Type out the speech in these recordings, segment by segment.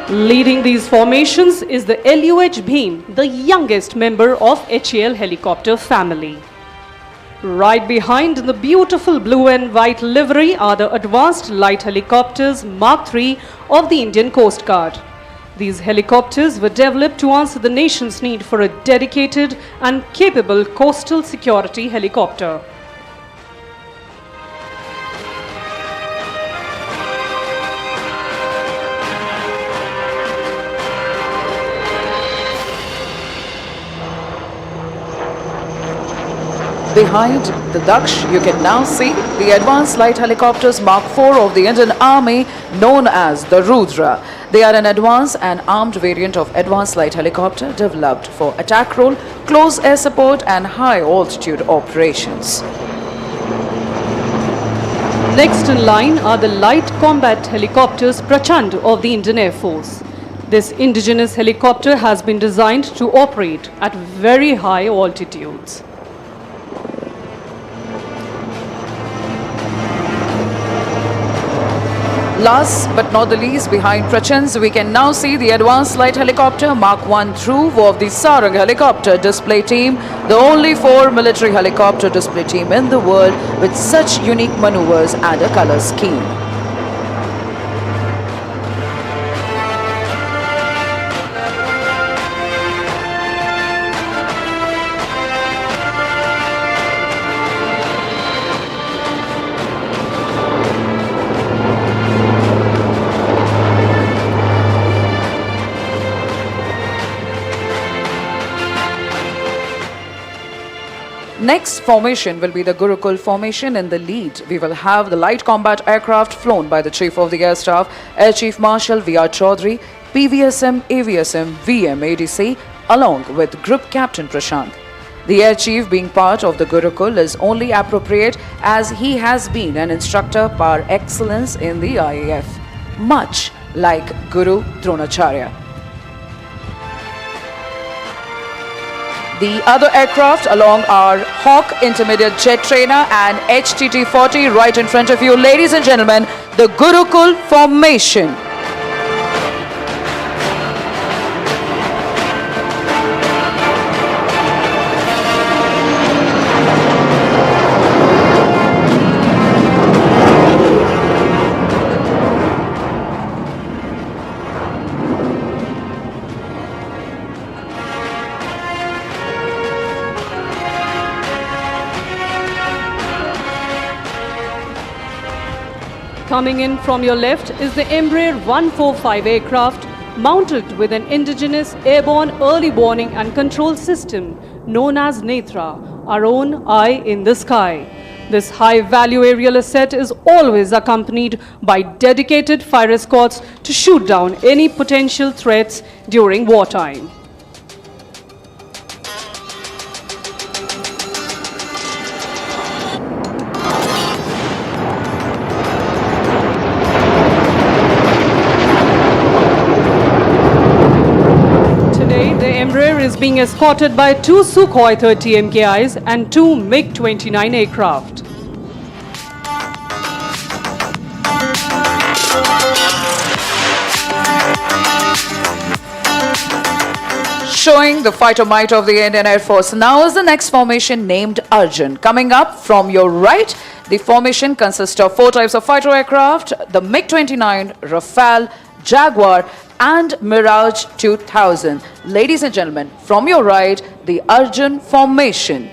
Leading these formations is the LUH beam, the youngest member of HAL helicopter family. Right behind in the beautiful blue and white livery are the Advanced Light Helicopters Mark III of the Indian Coast Guard. These helicopters were developed to answer the nation's need for a dedicated and capable coastal security helicopter. Behind the Daksh, you can now see the Advanced Light Helicopters Mark IV of the Indian Army, known as the Rudra. They are an advanced and armed variant of Advanced Light Helicopter developed for attack role, close air support and high altitude operations. Next in line are the Light Combat Helicopters Prachand of the Indian Air Force. This indigenous helicopter has been designed to operate at very high altitudes. Last but not the least, behind Prachands, we can now see the Advanced Light Helicopter Mark I Dhruv of the Sarang Helicopter Display Team, the only 4 military helicopter display team in the world with such unique maneuvers and a color scheme. Next formation will be the Gurukul formation. In the lead, we will have the light combat aircraft flown by the Chief of the Air Staff, Air Chief Marshal V.R. Chaudhary, PVSM, AVSM, VM, ADC, along with Group Captain Prachand. The Air Chief, being part of the Gurukul, is only appropriate as he has been an instructor par excellence in the IAF, much like Guru Dronacharya. The other aircraft along are Hawk Intermediate Jet Trainer and HTT-40 right in front of you. Ladies and gentlemen, the Gurukul formation. Coming in from your left is the Embraer 145 aircraft mounted with an indigenous airborne early warning and control system known as Netra, our own eye in the sky. This high-value aerial asset is always accompanied by dedicated fire escorts to shoot down any potential threats during wartime. Is being escorted by 2 Sukhoi 30 MKIs and 2 MiG-29 aircraft. Showing the fighter might of the Indian Air Force. Now is the next formation named Arjun. Coming up from your right, the formation consists of 4 types of fighter aircraft: the MiG-29, Rafale, Jaguar and Mirage 2000. Ladies and gentlemen, from your right, the Arjun formation.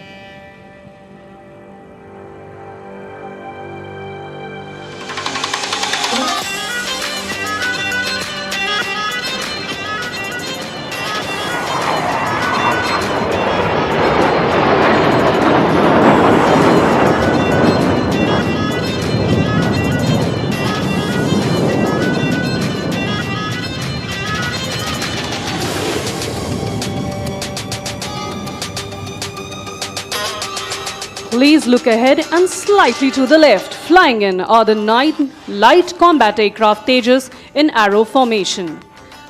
Please look ahead and slightly to the left. Flying in are the 9 light combat aircraft Tejas in Aero formation.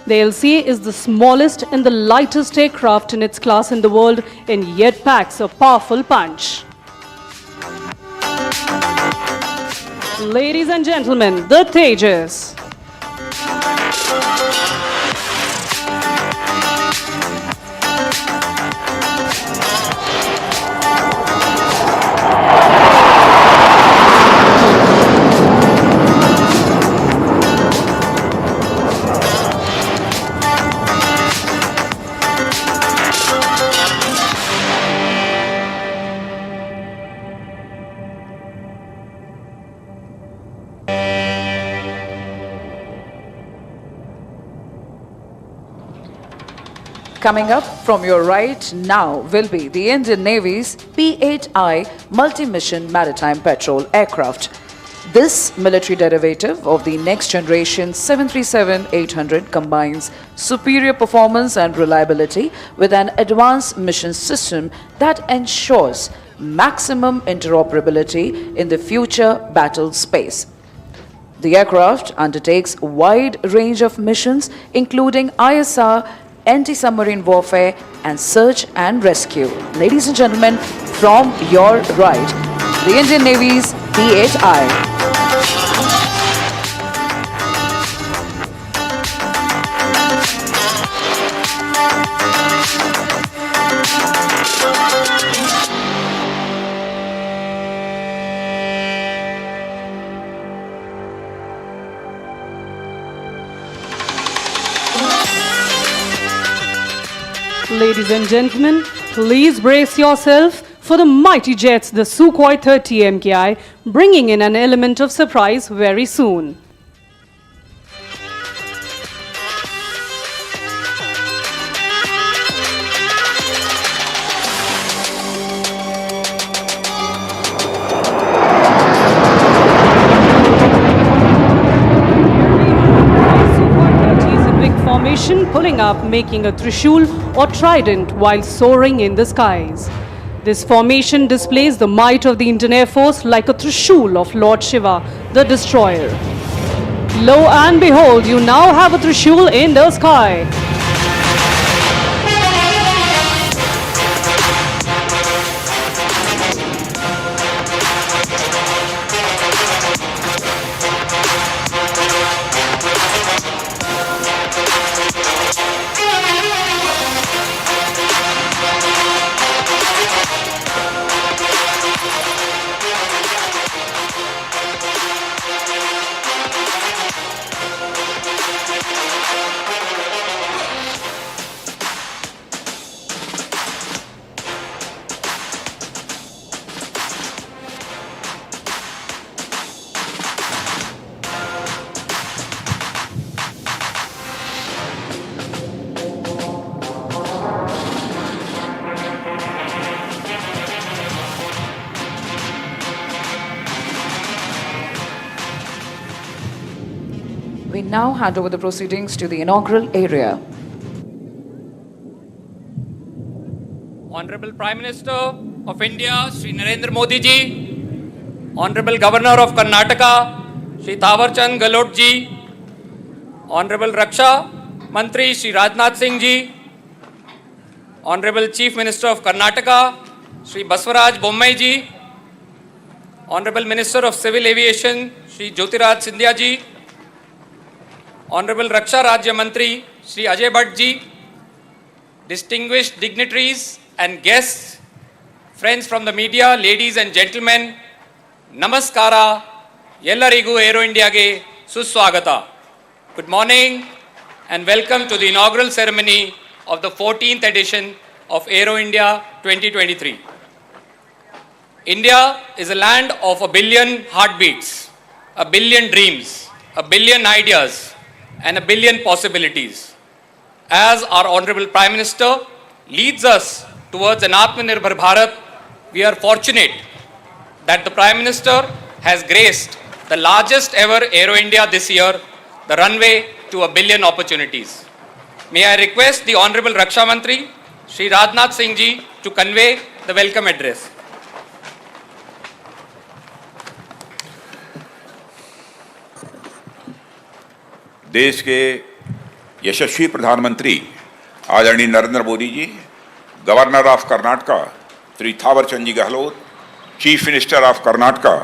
The LCA is the smallest and the lightest aircraft in its class in the world and yet packs a powerful punch. Ladies and gentlemen, the Tejas. Coming up from your right now will be the Indian Navy's P-8I multi-mission maritime patrol aircraft. This military derivative of the next generation 737-800 combines superior performance and reliability with an advanced mission system that ensures maximum interoperability in the future battle space. The aircraft undertakes a wide range of missions including ISR, anti-submarine warfare and search and rescue. Ladies and gentlemen, from your right, the Indian Navy's P-8I. Ladies and gentlemen, please brace yourself for the mighty jets, the Sukhoi 30 MKI, bringing in an element of surprise very soon. Pulling up, making a trishul or trident while soaring in the skies. This formation displays the might of the Indian Air Force like a trishul of Lord Shiva, the destroyer. Lo and behold, you now have a trishul in the sky. We now hand over the proceedings to the inaugural area. Honorable Prime Minister of India, Shri Narendra Modi ji, Honorable Governor of Karnataka, Shri Prachand ji, Honorable Raksha Mantri, Shri Rajnath Singh ji, Honorable Chief Minister of Karnataka, Shri Baswaraj Bommai ji, Honorable Minister of Civil Aviation, Shri Jyotiraj Scindia ji, Honorable Raksha Rajya Mantri, Shri Ajay Bhatt ji, distinguished dignitaries and guests, friends from the media, ladies and gentlemen, Namaskara, Yellarigu Aero India ge Suswagata. Good morning and welcome to the inaugural ceremony of the 14th edition of Aero India 2023. India is a land of a billion heartbeats, a billion dreams, a billion ideas, and a billion possibilities. As our Honorable Prime Minister leads us towards an Atmanirbhar Bharat, we are fortunate that the Prime Minister has graced the largest ever Aero India this year, the runway to a billion opportunities. May I request the Honorable Raksha Mantri, Shri Rajnath Singh ji, to convey the welcome address. देश के यशस्वी प्रधानमंत्री आदरणीय Narendra Modi ji, governor of Karnataka Shri Thawarchand ji Gehlot, chief minister of Karnataka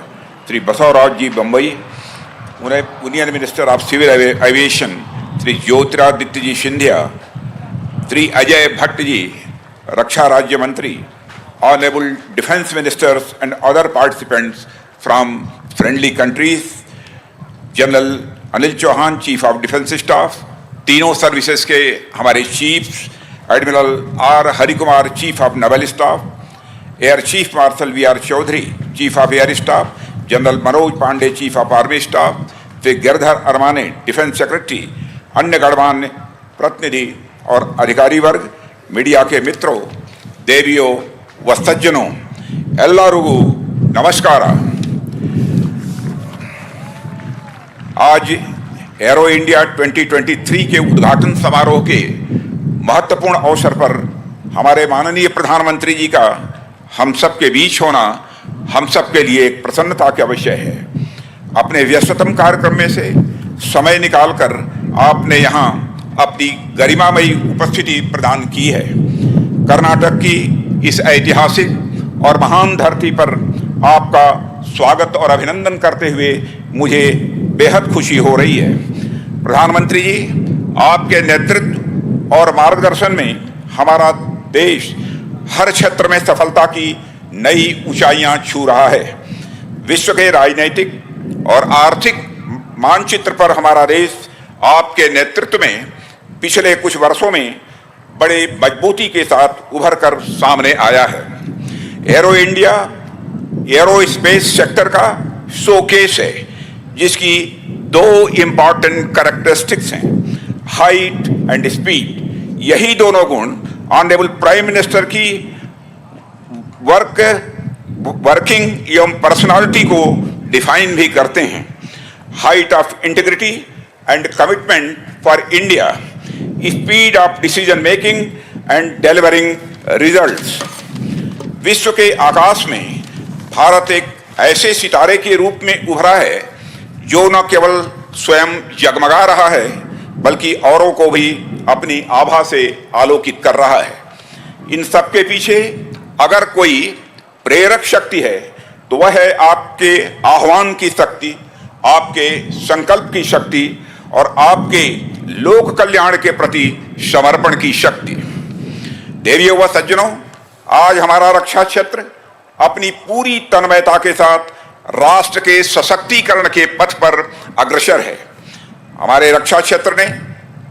Shri Basavaraj ji Bommai, union minister of civil aviation Shri Jyotiraditya ji Scindia, Shri Ajay Bhatt ji, रक्षा राज्य मंत्री, honourable defence ministers and other participants from friendly countries, general Anil Chauhan, chief of defence staff, तीनों services के हमारे chiefs, admiral R Harikumar, chief of naval staff, air chief marshal we are Chaudhari, chief of air staff, general Manoj Pande, chief of army staff, फिर Girdhar Aramane, defence secretary, अन्य गणमान्य प्रतिनिधि और अधिकारी वर्ग, मीडिया के मित्रों, देवियों व सज्जनों, एल्लारुगु नमस्कार। आज एरो इंडिया 2023 के उद्घाटन समारोह के महत्वपूर्ण अवसर पर हमारे माननीय प्रधानमंत्री जी का हम सब के बीच होना हम सब के लिए एक प्रसन्नता का विषय है। अपने व्यस्ततम कार्यक्रम में से समय निकालकर आपने यहाँ अपनी गरिमामयी उपस्थिति प्रदान की है। कर्नाटक की इस ऐतिहासिक और महान धरती पर आपका स्वागत और अभिनंदन करते हुए मुझे बेहद खुशी हो रही है। प्रधानमंत्री जी, आपके नेतृत्व और मार्गदर्शन में हमारा देश हर क्षेत्र में सफलता की नई ऊंचाइयां छू रहा है। विश्व के राजनीतिक और आर्थिक मानचित्र पर हमारा देश आपके नेतृत्व में पिछले कुछ वर्षों में बड़े मजबूती के साथ उभर कर सामने आया है। एरो इंडिया एरोस्पेस सेक्टर का शोकेस है, जिसकी दो इंपॉर्टेंट कैरेक्टरिस्टिक्स हैं, हाइट एंड स्पीड। यही दोनों गुण ऑनरेबल प्राइम मिनिस्टर की वर्किंग एवं पर्सनालिटी को डिफाइन भी करते हैं। Height of integrity and commitment for India, speed of decision making and delivering results. विश्व के आकाश में भारत एक ऐसे सितारे के रूप में उभरा है जो न केवल स्वयं जगमगा रहा है बल्कि औरों को भी अपनी आभा से आलोकित कर रहा है। इन सब के पीछे अगर कोई प्रेरक शक्ति है तो वह है आपके आह्वान की शक्ति, आपके संकल्प की शक्ति और आपके लोक कल्याण के प्रति समर्पण की शक्ति। देवियों व सज्जनों, आज हमारा रक्षा क्षेत्र अपनी पूरी तन्मयता के साथ राष्ट्र के सशक्तिकरण के पथ पर अग्रसर है। हमारे रक्षा क्षेत्र ने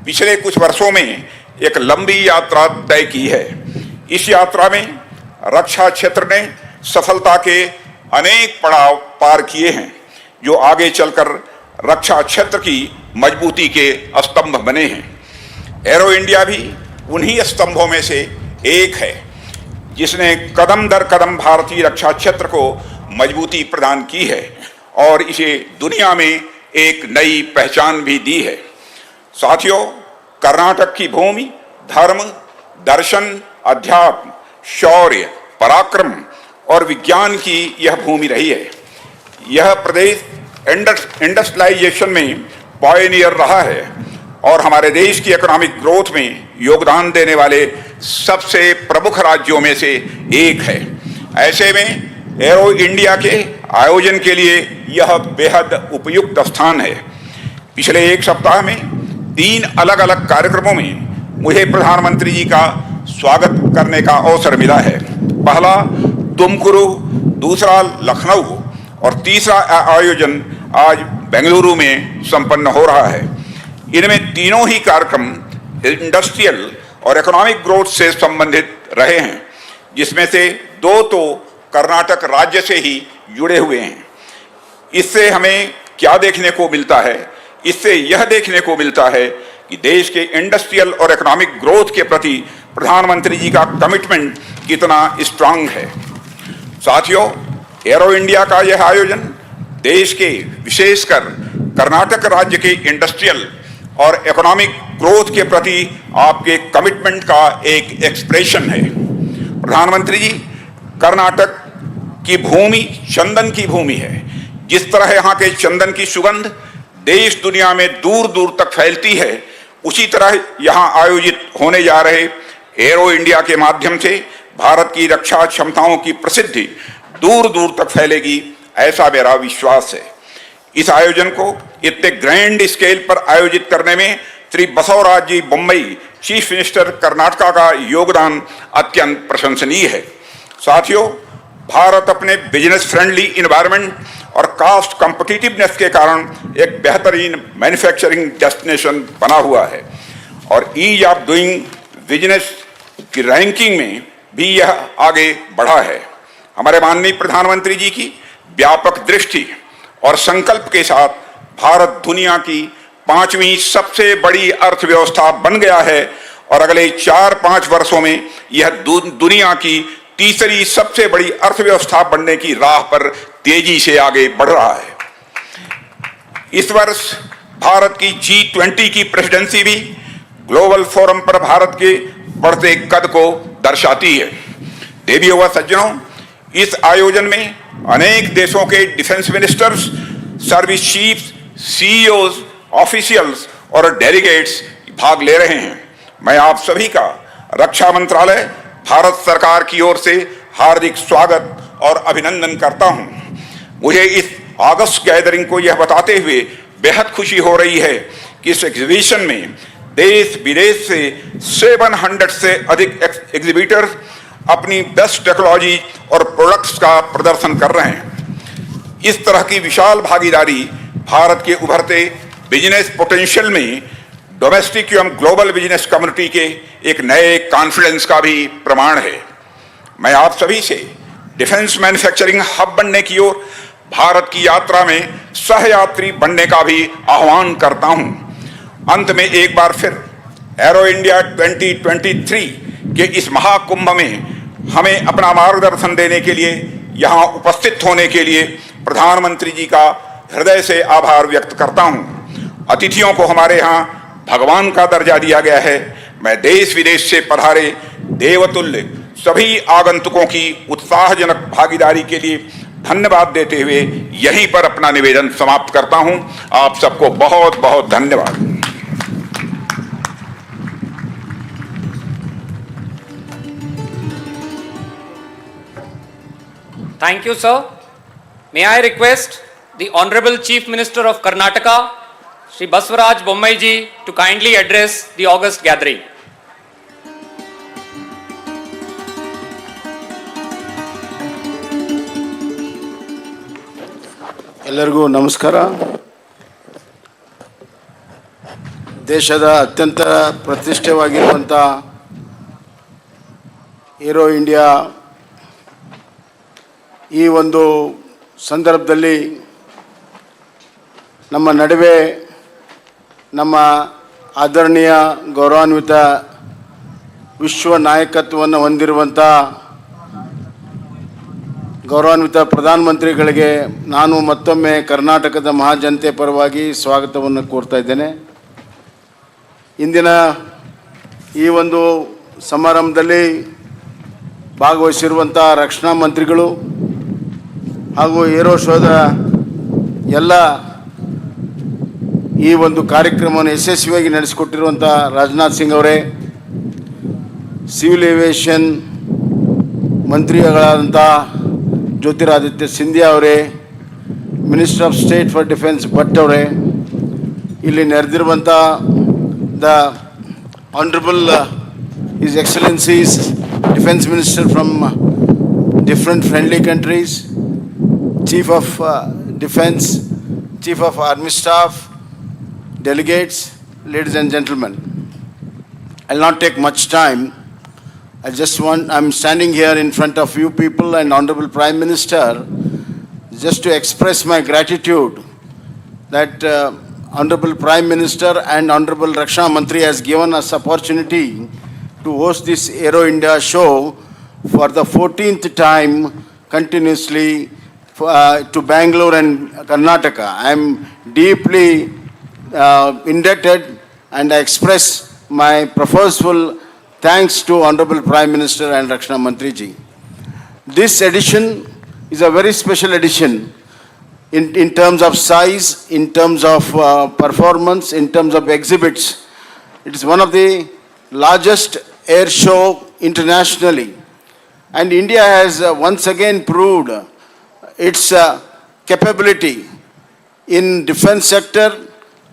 पिछले कुछ वर्षों में एक लंबी यात्रा तय की है। इस यात्रा में रक्षा क्षेत्र ने सफलता के अनेक पड़ाव पार किए हैं जो आगे चलकर रक्षा क्षेत्र की मजबूती के स्तंभ बने हैं। एरो इंडिया भी उन्हीं स्तंभों में से एक है जिसने कदम दर कदम भारतीय रक्षा क्षेत्र को मजबूती प्रदान की है और इसे दुनिया में एक नई पहचान भी दी है। साथियों, कर्नाटक की भूमि धर्म, दर्शन, अध्यात्म, शौर्य, पराक्रम और विज्ञान की यह भूमि रही है। यह प्रदेश इंडस्ट्रियलाइजेशन में पायनियर रहा है और हमारे देश की इकोनॉमिक ग्रोथ में योगदान देने वाले सबसे प्रमुख राज्यों में से एक है। ऐसे में एरो इंडिया के आयोजन के लिए यह बेहद उपयुक्त स्थान है। पिछले एक सप्ताह में 3 अलग अलग कार्यक्रमों में मुझे प्रधानमंत्री जी का स्वागत करने का अवसर मिला है। पहला तुमकुरु, दूसरा लखनऊ और तीसरा आयोजन आज बेंगलुरु में संपन्न हो रहा है। इनमें तीनों ही कार्यक्रम इंडस्ट्रियल और इकोनॉमिक ग्रोथ से संबंधित रहे हैं, जिसमें से 2 तो कर्नाटक राज्य से ही जुड़े हुए हैं। इससे हमें क्या देखने को मिलता है? इससे यह देखने को मिलता है कि देश के इंडस्ट्रियल और इकोनॉमिक ग्रोथ के प्रति प्रधानमंत्री जी का कमिटमेंट कितना स्ट्रांग है। साथियों, एरो इंडिया का यह आयोजन देश के, विशेषकर कर्नाटक राज्य के इंडस्ट्रियल और इकोनॉमिक ग्रोथ के प्रति आपके कमिटमेंट का एक एक्सप्रेशन है। प्रधानमंत्री जी, कर्नाटक की भूमि चंदन की भूमि है। जिस तरह यहाँ के चंदन की सुगंध देश दुनिया में दूर दूर तक फैलती है, उसी तरह यहाँ आयोजित होने जा रहे एरो इंडिया के माध्यम से भारत की रक्षा क्षमताओं की प्रसिद्धि दूर दूर तक फैलेगी, ऐसा मेरा विश्वास है। इस आयोजन को इतने ग्रैंड स्केल पर आयोजित करने में श्री बसवराज जी बम्बई, चीफ मिनिस्टर कर्नाटका का योगदान अत्यंत प्रशंसनीय है। साथियों, भारत अपने बिजनेस फ्रेंडली इन्वायरमेंट और कास्ट कॉम्पिटिटिवनेस के कारण एक बेहतरीन मैन्युफैक्चरिंग डेस्टिनेशन बना हुआ है और ईज ऑफ डूइंग बिजनेस की रैंकिंग में भी यह आगे बढ़ा है। हमारे माननीय प्रधानमंत्री जी की व्यापक दृष्टि और संकल्प के साथ भारत दुनिया की 5वीं सबसे बड़ी अर्थव्यवस्था बन गया है और अगले 4-5 वर्षों में यह दुनिया की तीसरी सबसे बड़ी अर्थव्यवस्था बनने की राह पर तेजी से आगे बढ़ रहा है। इस वर्ष भारत की G20 की प्रेसिडेंसी भी ग्लोबल फोरम पर भारत के बढ़ते कद को दर्शाती है। देवियों व सज्जनों, इस आयोजन में अनेक देशों के defence ministers, service chiefs, CEOs, officials और डेलीगेट्स भाग ले रहे हैं। मैं आप सभी का रक्षा मंत्रालय, भारत सरकार की ओर से हार्दिक स्वागत और अभिनंदन करता हूं। मुझे इस अगस्त गैदरिंग को यह बताते हुए बेहद खुशी हो रही है कि इस एग्जीबिशन में देश विदेश से 700 से अधिक एग्जीबिटर्स अपनी बेस्ट टेक्नोलॉजी और प्रोडक्ट्स का प्रदर्शन कर रहे हैं। इस तरह की विशाल भागीदारी भारत के उभरते बिजनेस पोटेंशियल में डोमेस्टिक एवं ग्लोबल बिजनेस कम्युनिटी के एक नए कॉन्फिडेंस का भी प्रमाण है। मैं आप सभी से डिफेंस मैन्युफैक्चरिंग हब बनने की ओर भारत की यात्रा में सहयात्री बनने का भी आह्वान करता हूं। अंत में एक बार फिर एरो इंडिया 2023 के इस महाकुंभ में हमें अपना मार्गदर्शन देने के लिए, यहां उपस्थित होने के लिए प्रधानमंत्री जी का हृदय से आभार व्यक्त करता हूं। अतिथियों को हमारे यहाँ भगवान का दर्जा दिया गया है। मैं देश विदेश से पधारे देवतुल्य सभी आगंतुकों की उत्साहजनक भागीदारी के लिए धन्यवाद देते हुए यहीं पर अपना निवेदन समाप्त करता हूं। आप सबको बहुत बहुत धन्यवाद। Thank you, sir. May I request the Honorable Chief Minister of Karnataka, Shri Baswaraj Bommai ji, to kindly address the August gathering. ಎಲ್ಲರಿಗೂ ನಮಸ್ಕಾರ. ದೇಶದ ಅತ್ಯಂತ ಪ್ರತಿಷ್ಠೆವಾಗಿರುವಂಥ ಏರೋ ಇಂಡಿಯಾ ಈ ಒಂದು ಸಂದರ್ಭದಲ್ಲಿ ನಮ್ಮ ನಡುವೆ ನಮ್ಮ ಆದರಣೀಯ ಗೌರವಾನ್ವಿತ ವಿಶ್ವ ನಾಯಕತ್ವವನ್ನು ಹೊಂದಿರುವಂಥ ಗೌರವಾನ್ವಿತ ಪ್ರಧಾನಮಂತ್ರಿಗಳಿಗೆ ನಾನು ಮತ್ತೊಮ್ಮೆ ಕರ್ನಾಟಕದ ಮಹಾಜನತೆ ಪರವಾಗಿ ಸ್ವಾಗತವನ್ನು ಕೋರ್ತಾ ಇದ್ದೇನೆ. ಇಂದಿನ ಈ ಒಂದು ಸಮಾರಂಭದಲ್ಲಿ ಭಾಗವಹಿಸಿರುವಂಥ ರಕ್ಷಣಾ ಮಂತ್ರಿಗಳು ಹಾಗೂ ಏರೋ ಶೋದ ಎಲ್ಲ ಈ ಒಂದು ಕಾರ್ಯಕ್ರಮವನ್ನು ಯಶಸ್ವಿಯಾಗಿ ನಡೆಸಿಕೊಟ್ಟಿರುವಂಥ ರಾಜನಾಥ್ ಸಿಂಗ್ ಅವರೇ, ಸಿವಿಲ್ ಏವಿಯೇಷನ್ ಮಂತ್ರಿಗಳಾದಂಥ ಜ್ಯೋತಿರಾದಿತ್ಯ ಸಿಂಧಿಯಾ ಅವರೇ, minister of state for defence Bhatt ಅವರೇ, ಇಲ್ಲಿ ನೆರೆದಿರುವಂಥ the honourable his excellencies defence minister from different friendly countries, Chief of Defense, Chief of Army Staff, delegates, ladies and gentlemen. I'll not take much time. I'm standing here in front of you people and Honorable Prime Minister just to express my gratitude that Honorable Prime Minister and Honorable Raksha Mantri has given us opportunity to host this Aero India show for the 14th time continuously to Bengaluru and Karnataka. I am deeply indebted and I express my profuseful thanks to Honorable Prime Minister and Rakshana Mantri ji. This edition is a very special edition in terms of size, in terms of performance, in terms of exhibits. It is one of the largest air show internationally, and India has once again proved its capability in defense sector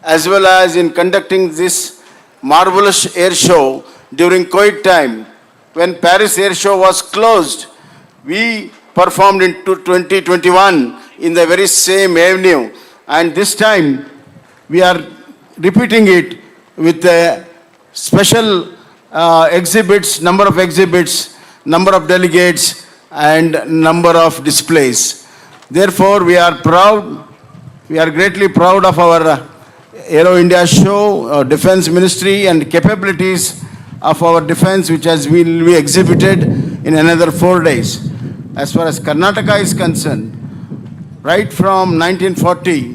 as well as in conducting this marvelous air show during COVID time. When Paris Air Show was closed, we performed in 2021 in the very same avenue, and this time we are repeating it with special exhibits, number of exhibits, number of delegates and number of displays. Therefore, we are proud, we are greatly proud of our Aero India show, Defense Ministry and capabilities of our defense, which will be exhibited in another 4 days. As far as Karnataka is concerned, right from 1940,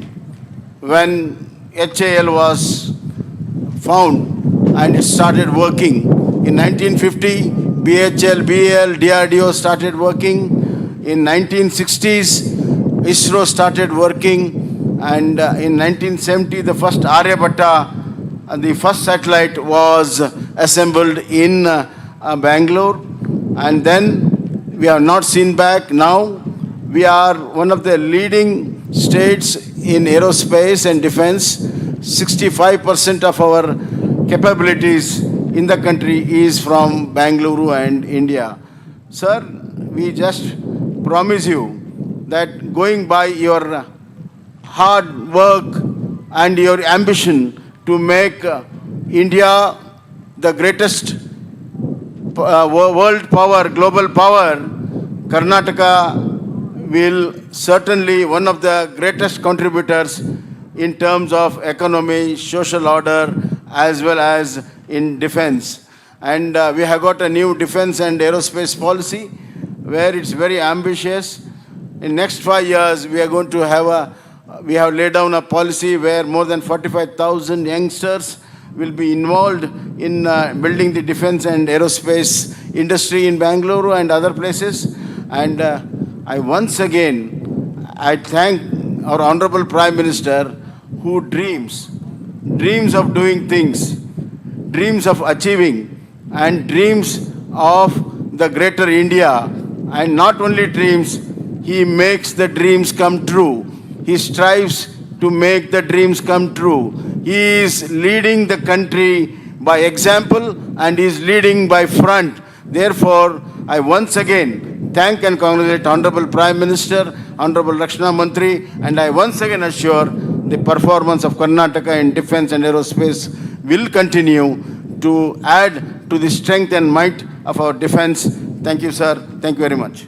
when HAL was found and it started working, in 1950, BHL, BAL, DRDO started working. In 1960s, ISRO started working, and in 1970, the first Aryabhatta, the first satellite was assembled in Bangalore, and then we have not seen back. Now we are one of the leading states in aerospace and defense. 65% of our capabilities in the country is from Bengaluru and India. Sir, we just promise you that going by your hard work and your ambition to make India the greatest world power, global power, Karnataka will certainly one of the greatest contributors in terms of economy, social order, as well as in defense. And we have got a new defense and aerospace policy where it's very ambitious. In next 5 years, we are going to have we have laid down a policy where more than 45,000 youngsters will be involved in building the defense and aerospace industry in Bengaluru and other places. And I once again, I thank our Honorable Prime Minister who dreams of doing things, dreams of achieving, and dreams of the greater India. And not only dreams, he makes the dreams come true. He strives to make the dreams come true. He is leading the country by example and is leading by front. Therefore, I once again thank and congratulate Honorable Prime Minister, Honorable Rakshana Mantri, and I once again assure the performance of Karnataka in defense and aerospace will continue to add to the strength and might of our defense. Thank you, sir. Thank you very much.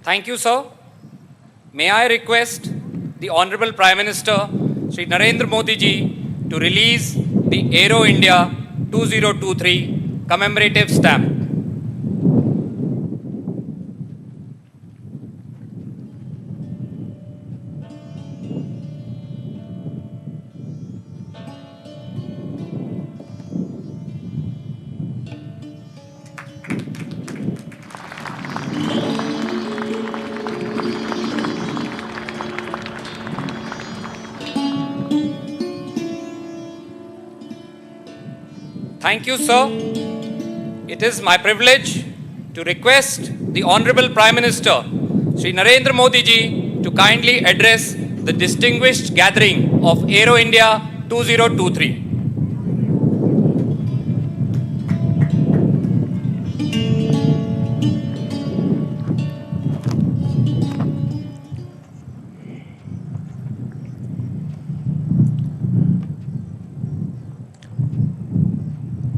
Thank you, sir. May I request the Honorable Prime Minister, Shri Narendra Modi ji, to release the Aero India 2023 commemorative stamp. Thank you, sir. It is my privilege to request the Honorable Prime Minister, Shri Narendra Modi ji, to kindly address the distinguished gathering of Aero India 2023.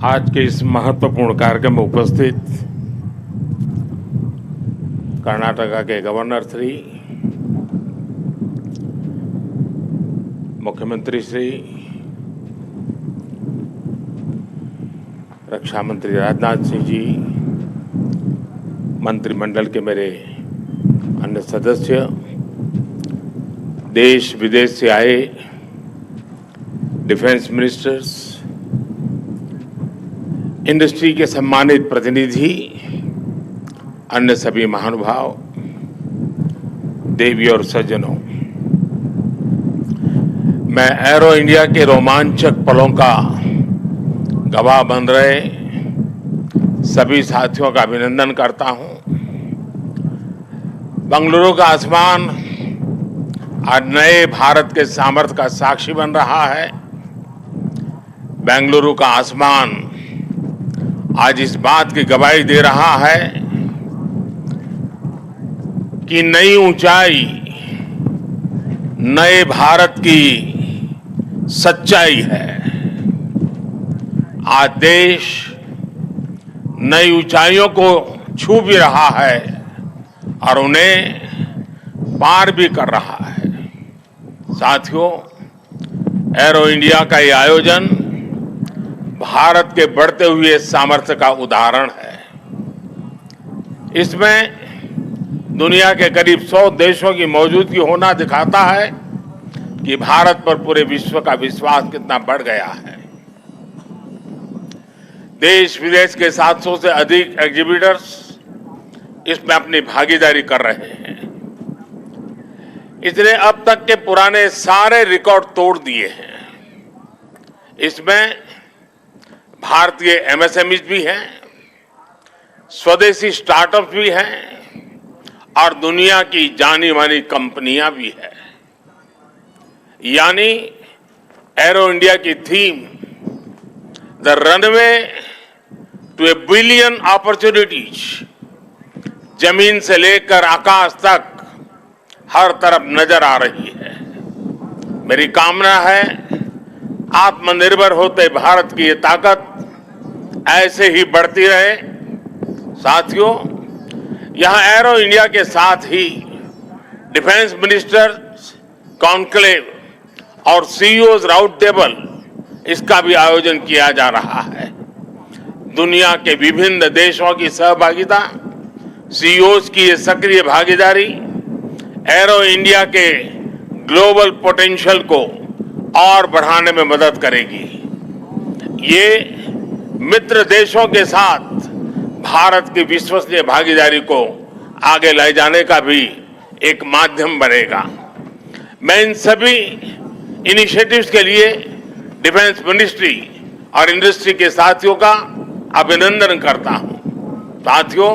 आज के इस महत्वपूर्ण कार्यक्रम में उपस्थित कर्नाटका के governor Shri, मुख्यमंत्री श्री, रक्षा मंत्री राजनाथ सिंह जी, मंत्रिमंडल के मेरे अन्य सदस्य, देश विदेश से आए डिफेंस मिनिस्टर्स, इंडस्ट्री के सम्मानित प्रतिनिधि, अन्य सभी महानुभाव, देवी और सज्जनों, मैं एरो इंडिया के रोमांचक पलों का गवाह बन रहे सभी साथियों का अभिनंदन करता हूं। बेंगलुरु का आसमान आज नए भारत के सामर्थ्य का साक्षी बन रहा है। बेंगलुरु का आसमान आज इस बात की गवाही दे रहा है कि नई ऊंचाई, नए भारत की सच्चाई है। आज देश नई ऊंचाइयों को छू भी रहा है और उन्हें पार भी कर रहा है। साथियों, एरो इंडिया का ये आयोजन भारत के बढ़ते हुए सामर्थ्य का उदाहरण है। इसमें दुनिया के करीब 100 देशों की मौजूदगी होना दिखाता है कि भारत पर पूरे विश्व का विश्वास कितना बढ़ गया है। देश विदेश के 700 से अधिक एग्जीबिटर्स इसमें अपनी भागीदारी कर रहे हैं। इसने अब तक के पुराने सारे रिकॉर्ड तोड़ दिए हैं। इसमें भारतीय एमएसएमईज भी हैं, स्वदेशी स्टार्टअप भी हैं और दुनिया की जानी मानी कंपनियां भी हैं। यानी एरो इंडिया की theme the runway to a billion opportunities, जमीन से लेकर आकाश तक हर तरफ नजर आ रही है। मेरी कामना है आत्मनिर्भर होते भारत की ये ताकत ऐसे ही बढ़ती रहे। साथियों, यहां एरो इंडिया के साथ ही डिफेंस मिनिस्टर्स कॉन्क्लेव और सीईओज राउंड टेबल इसका भी आयोजन किया जा रहा है। दुनिया के विभिन्न देशों की सहभागिता, सीईओज की ये सक्रिय भागीदारी एरो इंडिया के ग्लोबल पोटेंशियल को और बढ़ाने में मदद करेगी। ये मित्र देशों के साथ भारत की विश्वसनीय भागीदारी को आगे ले जाने का भी एक माध्यम बनेगा। मैं इन सभी इनिशिएटिव्स के लिए डिफेंस मिनिस्ट्री और इंडस्ट्री के साथियों का अभिनंदन करता हूं। साथियों,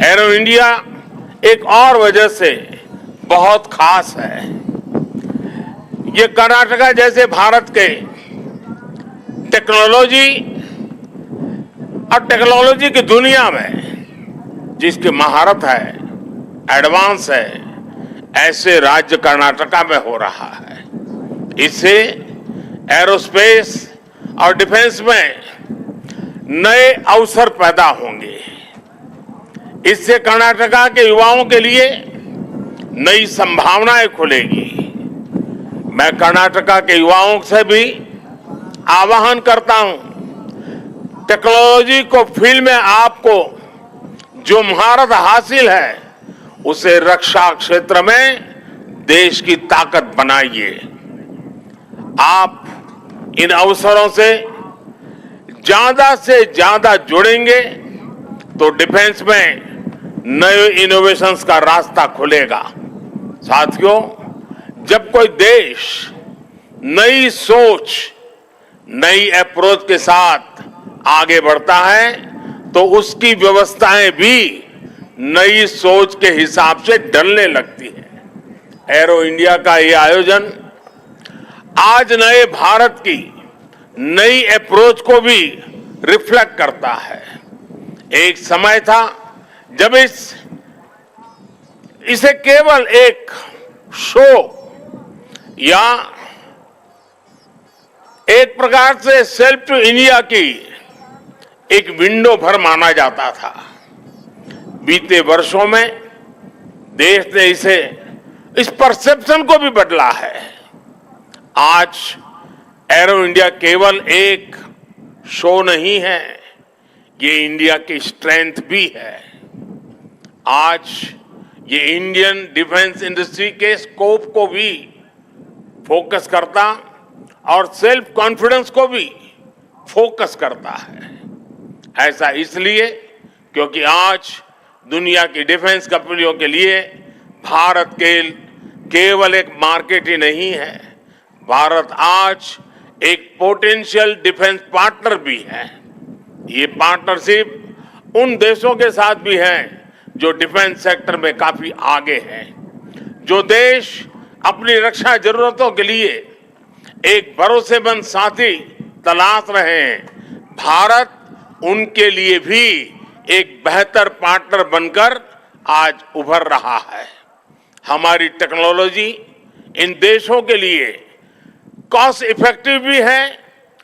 एरो इंडिया एक और वजह से बहुत खास है। ये कर्नाटका जैसे भारत के टेक्नोलॉजी और टेक्नोलॉजी की दुनिया में जिसकी महारत है, एडवांस है, ऐसे राज्य कर्नाटका में हो रहा है। इससे एरोस्पेस और डिफेंस में नए अवसर पैदा होंगे। इससे कर्नाटका के युवाओं के लिए नई संभावनाएं खुलेगी। मैं कर्नाटका के युवाओं से भी आह्वान करता हूं, टेक्नोलॉजी को फील्ड में आपको जो महारत हासिल है उसे रक्षा क्षेत्र में देश की ताकत बनाइए। आप इन अवसरों से ज्यादा जुड़ेंगे तो डिफेंस में नए इनोवेशंस का रास्ता खुलेगा। साथियों, जब कोई देश नई सोच, नई अप्रोच के साथ आगे बढ़ता है तो उसकी व्यवस्थाएं भी नई सोच के हिसाब से ढलने लगती है। एरो इंडिया का ये आयोजन आज नए भारत की नई अप्रोच को भी रिफ्लेक्ट करता है। एक समय था जब इसे केवल एक शो या एक प्रकार से सेल्फ टू इंडिया की एक विंडो भर माना जाता था। बीते वर्षों में देश ने इस परसेप्शन को भी बदला है। आज एरो इंडिया केवल एक शो नहीं है, ये इंडिया की स्ट्रेंथ भी है। आज ये इंडियन डिफेंस इंडस्ट्री के स्कोप को भी फोकस करता और सेल्फ कॉन्फिडेंस को भी फोकस करता है। ऐसा इसलिए क्योंकि आज दुनिया की डिफेंस कंपनियों के लिए भारत केवल एक मार्केट ही नहीं है, भारत आज एक पोटेंशियल डिफेंस पार्टनर भी है। ये पार्टनरशिप उन देशों के साथ भी है जो डिफेंस सेक्टर में काफी आगे हैं। जो देश अपनी रक्षा जरूरतों के लिए एक भरोसेमंद साथी तलाश रहे हैं, भारत उनके लिए भी एक बेहतर पार्टनर बनकर आज उभर रहा है। हमारी टेक्नोलॉजी इन देशों के लिए कॉस्ट इफेक्टिव भी है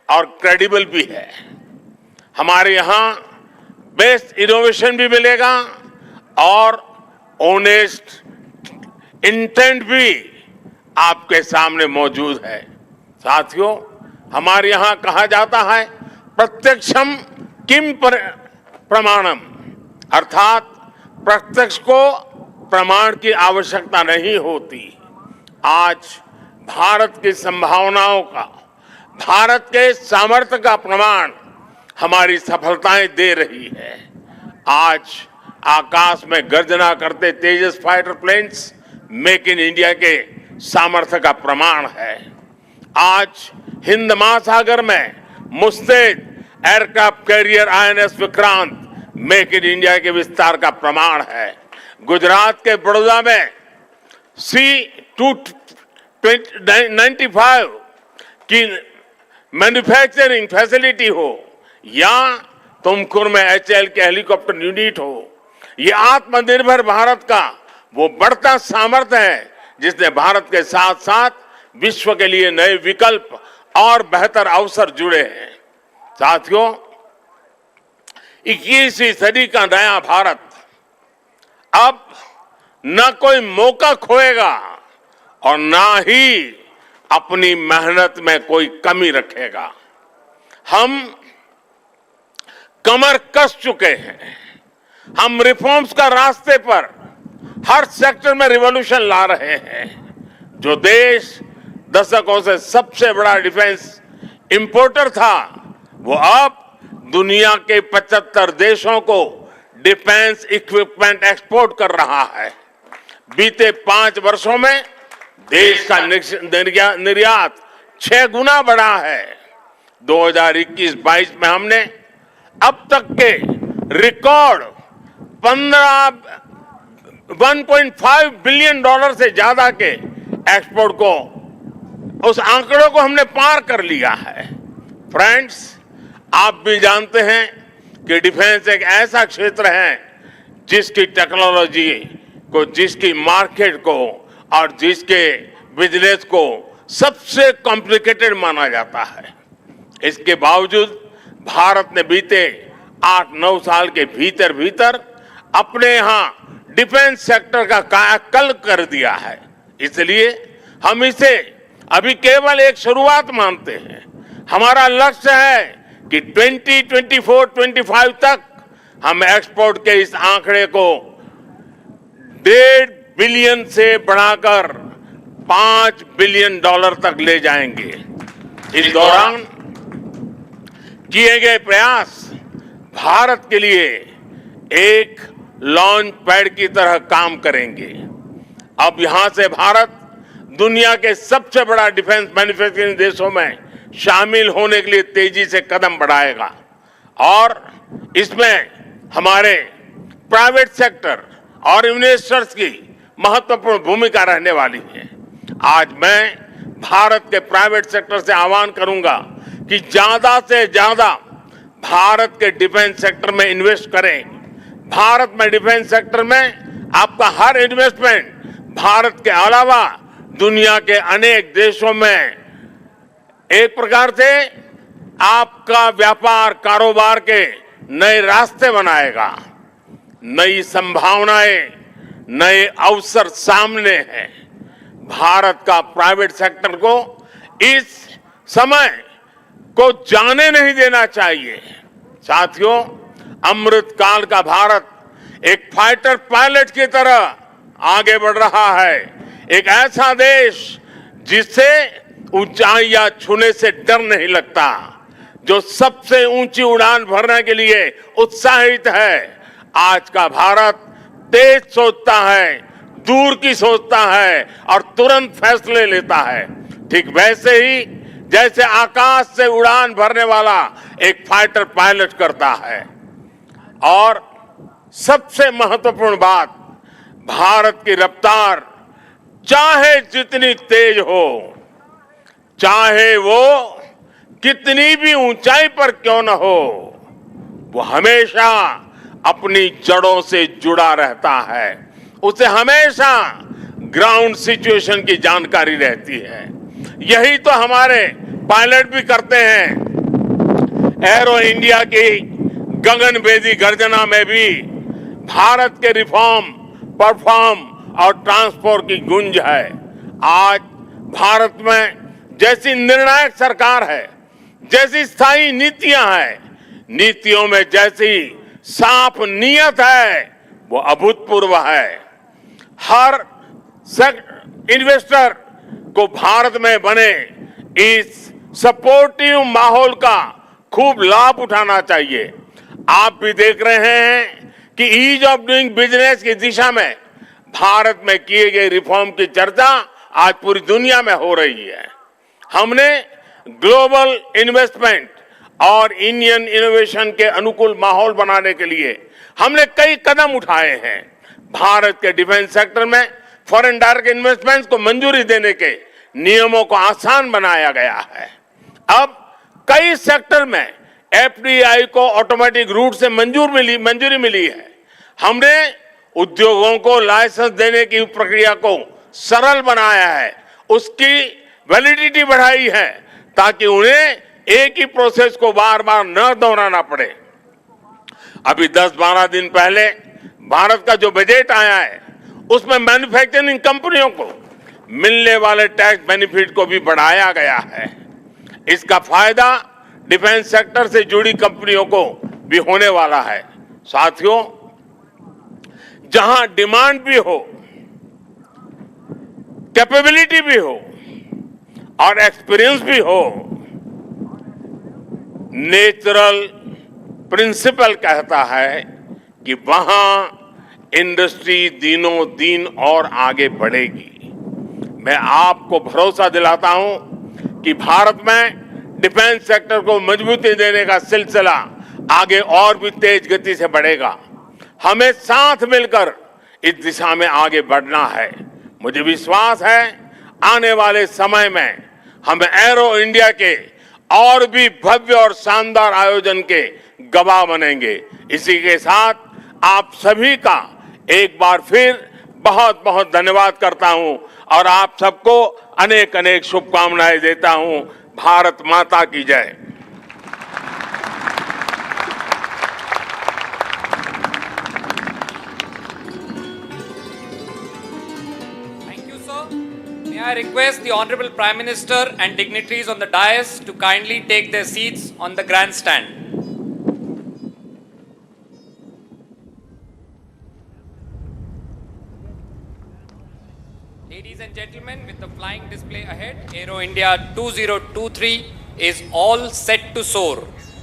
और क्रेडिबल भी है। हमारे यहाँ बेस्ट इनोवेशन भी मिलेगा और ऑनेस्ट इंटेंट भी आपके सामने मौजूद है। साथियों, हमारे यहां कहा जाता है प्रत्यक्षम किम प्रमाणम, अर्थात प्रत्यक्ष को प्रमाण की आवश्यकता नहीं होती। आज भारत की संभावनाओं का, भारत के सामर्थ्य का प्रमाण हमारी सफलताएं दे रही है। आज आकाश में गर्जना करते Tejas fighter planes make in India के सामर्थ्य का प्रमाण है। आज हिंद महासागर में मुस्तैद aircraft carrier INS Vikrant make in India के विस्तार का प्रमाण है। गुजरात के बड़ौदा में C-295 की मैन्युफैक्चरिंग फैसिलिटी हो या तुमकुर में HAL के हेलीकॉप्टर यूनिट हो, ये आत्मनिर्भर भारत का वो बढ़ता सामर्थ्य है जिसने भारत के साथ साथ विश्व के लिए नए विकल्प और बेहतर अवसर जुड़े हैं। साथियों, 21वीं सदी का नया भारत अब न कोई मौका खोएगा और ना ही अपनी मेहनत में कोई कमी रखेगा। हम कमर कस चुके हैं। हम रिफॉर्म्स का रास्ते पर हर सेक्टर में रिवॉल्यूशन ला रहे हैं। जो देश दशकों से सबसे बड़ा डिफेंस इंपोर्टर था, वो अब दुनिया के 75 देशों को डिफेंस इक्विपमेंट एक्सपोर्ट कर रहा है। बीते 5 वर्षों में देश का निर्यात 6 गुना बढ़ा है। 2021-22 में हमने अब तक के रिकॉर्ड 1.5 बिलियन डॉलर से ज्यादा के एक्सपोर्ट को, उस आंकड़ों को हमने पार कर लिया है। फ्रेंड्स, आप भी जानते हैं कि डिफेंस एक ऐसा क्षेत्र है जिसकी टेक्नोलॉजी को, जिसकी मार्केट को और जिसके बिजनेस को सबसे कॉम्प्लिकेटेड माना जाता है। इसके बावजूद भारत ने बीते 8-9 साल के भीतर भीतर अपने यहां डिफेंस सेक्टर का कायाकल्प कर दिया है। इसलिए हम इसे अभी केवल एक शुरुआत मानते हैं। हमारा लक्ष्य है कि 2024-25 तक हम एक्सपोर्ट के इस आंकड़े को 1.5 बिलियन से बढ़ाकर 5 बिलियन डॉलर तक ले जाएंगे। इस दौरान किए गए प्रयास भारत के लिए एक लॉन्च पैड की तरह काम करेंगे। अब यहां से भारत दुनिया के सबसे बड़ा डिफेंस मैन्युफैक्चरिंग देशों में शामिल होने के लिए तेजी से कदम बढ़ाएगा और इसमें हमारे प्राइवेट सेक्टर और इन्वेस्टर्स की महत्वपूर्ण भूमिका रहने वाली है। आज मैं भारत के प्राइवेट सेक्टर से आह्वान करूंगा कि ज्यादा से ज्यादा भारत के डिफेंस सेक्टर में इन्वेस्ट करें। भारत में डिफेंस सेक्टर में आपका हर इन्वेस्टमेंट भारत के अलावा दुनिया के अनेक देशों में एक प्रकार से आपका व्यापार कारोबार के नए रास्ते बनाएगा। नई संभावनाएं, नए अवसर सामने हैं। भारत का प्राइवेट सेक्टर को इस समय को जाने नहीं देना चाहिए। साथियों, अमृत काल का भारत एक फाइटर पायलट की तरह आगे बढ़ रहा है। एक ऐसा देश जिससे ऊंचाइयां छूने से डर नहीं लगता, जो सबसे ऊंची उड़ान भरने के लिए उत्साहित है। आज का भारत तेज सोचता है, दूर की सोचता है और तुरंत फैसले लेता है। ठीक वैसे ही जैसे आकाश से उड़ान भरने वाला एक फाइटर पायलट करता है। और सबसे महत्वपूर्ण बात, भारत की रफ्तार चाहे जितनी तेज हो, चाहे वो कितनी भी ऊंचाई पर क्यों न हो, वो हमेशा अपनी जड़ों से जुड़ा रहता है। उसे हमेशा ग्राउंड सिचुएशन की जानकारी रहती है। यही तो हमारे पायलट भी करते हैं। एरो इंडिया की गगनभेदी गर्जना में भी भारत के रिफॉर्म, परफॉर्म और ट्रांसपोर्ट की गूंज है। आज भारत में जैसी निर्णायक सरकार है, जैसी स्थायी नीतियां हैं, नीतियों में जैसी साफ नीयत है, वो अभूतपूर्व है। हर इन्वेस्टर को भारत में बने इस सपोर्टिव माहौल का खूब लाभ उठाना चाहिए। आप भी देख रहे हैं कि ईज ऑफ डूइंग बिजनेस की दिशा में भारत में किए गए रिफॉर्म की चर्चा आज पूरी दुनिया में हो रही है। हमने ग्लोबल इन्वेस्टमेंट और इंडियन इनोवेशन के अनुकूल माहौल बनाने के लिए हमने कई कदम उठाए हैं। भारत के डिफेंस सेक्टर में फॉरेन डायरेक्ट इन्वेस्टमेंट्स को मंजूरी देने के नियमों को आसान बनाया गया है। अब कई सेक्टर में एफडीआई को ऑटोमेटिक रूट से मंजूरी मिली है। हमने उद्योगों को लाइसेंस देने की प्रक्रिया को सरल बनाया है, उसकी वैलिडिटी बढ़ाई है ताकि उन्हें एक ही प्रोसेस को बार बार न दोहराना पड़े। अभी 10-12 दिन पहले भारत का जो बजट आया है उसमें मैन्युफैक्चरिंग कंपनियों को मिलने वाले टैक्स बेनिफिट को भी बढ़ाया गया है। इसका फायदा डिफेंस सेक्टर से जुड़ी कंपनियों को भी होने वाला है। साथियों, जहां डिमांड भी हो, कैपेबिलिटी भी हो और एक्सपीरियंस भी हो, नेचुरल प्रिंसिपल कहता है कि वहां इंडस्ट्री दिनों दिन और आगे बढ़ेगी। मैं आपको भरोसा दिलाता हूं कि भारत में डिफेंस सेक्टर को मजबूती देने का सिलसिला आगे और भी तेज गति से बढ़ेगा। हमें साथ मिलकर इस दिशा में आगे बढ़ना है। मुझे विश्वास है आने वाले समय में हम एरो इंडिया के और भी भव्य और शानदार आयोजन के गवाह बनेंगे। इसी के साथ आप सभी का एक बार फिर बहुत बहुत धन्यवाद करता हूं और आप सबको अनेक अनेक शुभकामनाएं देता हूं। भारत माता की जय। May I request the Honorable Prime Minister and dignitaries on the dais to kindly take their seats on the grandstand. Ladies and gentlemen, with the flying display ahead, Aero India 2023 is all set to soar.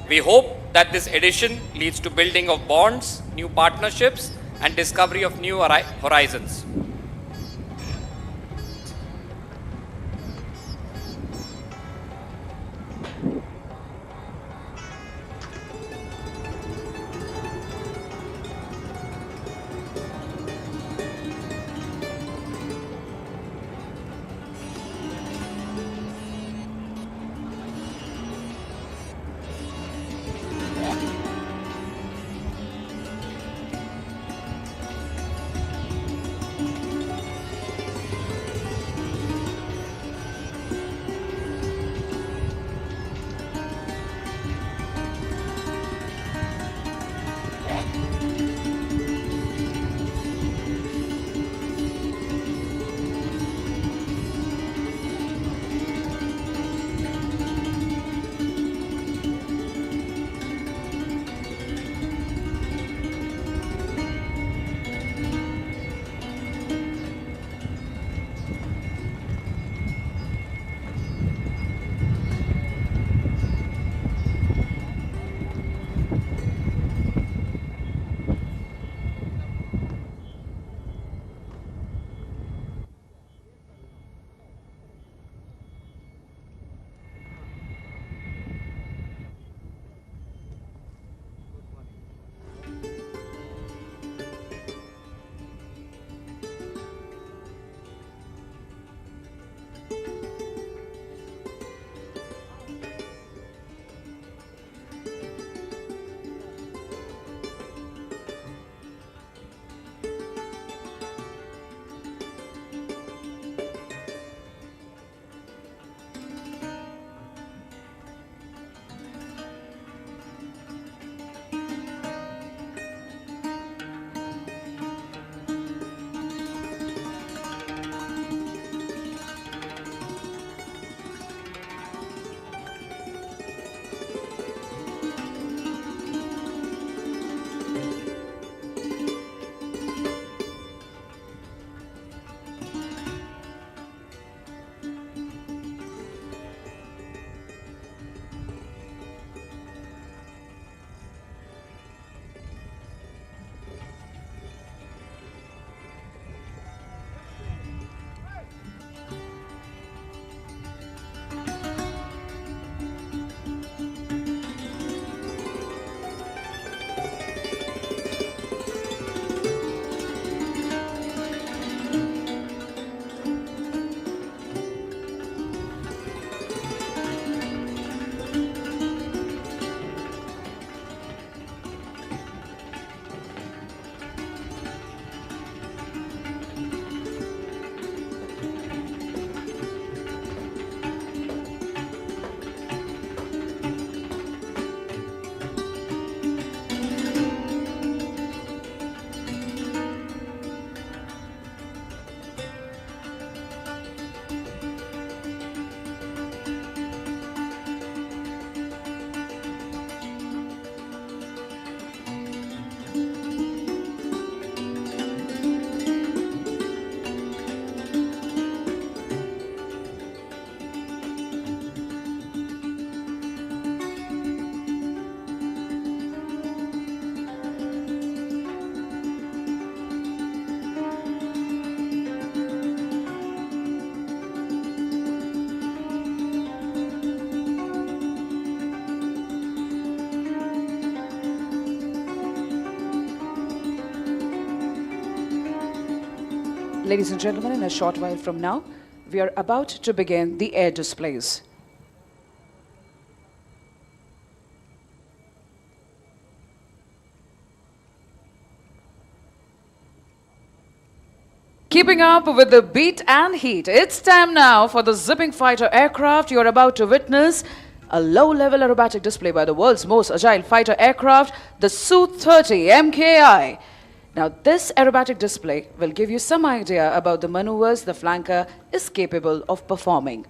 We hope that this edition leads to building of bonds, new partnerships, and discovery of new horizons. Ladies and gentlemen, in a short while from now, we are about to begin the air displays. Keeping up with the beat and heat, it's time now for the zipping fighter aircraft. You're about to witness a low-level aerobatic display by the world's most agile fighter aircraft, the Su-30 MKI. Now, this aerobatic display will give you some idea about the maneuvers the flanker is capable of performing.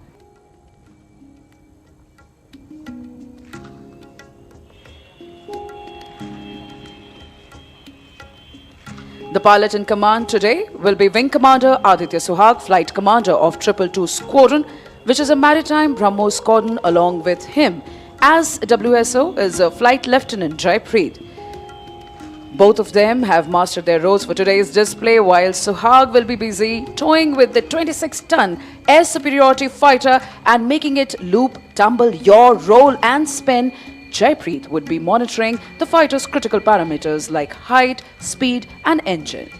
The pilot in command today will be Wing Commander Aditya Suhag, Flight Commander of 222 Squadron, which is a maritime BrahMos squadron. Along with him as WSO is Flight Lieutenant Jaipreet. Both of them have mastered their roles for today's display, while Suhag will be busy toying with the 26-ton air superiority fighter and making it loop, tumble, yaw, roll and spin. Jaipreet would be monitoring the fighter's critical parameters like height, speed and engine.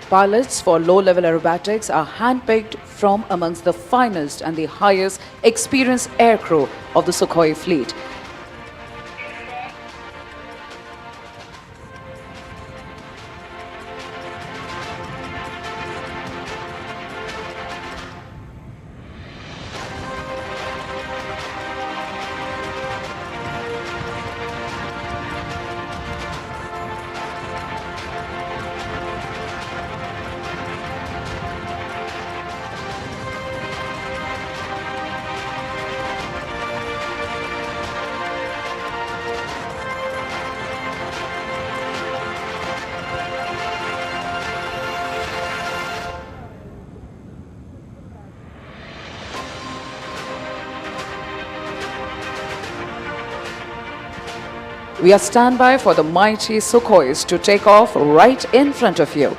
Pilots for low-level aerobatics are handpicked from amongst the finest and the highest experienced aircrew of the Sukhoi fleet. We are standby for the mighty Sukhois to take off right in front of you.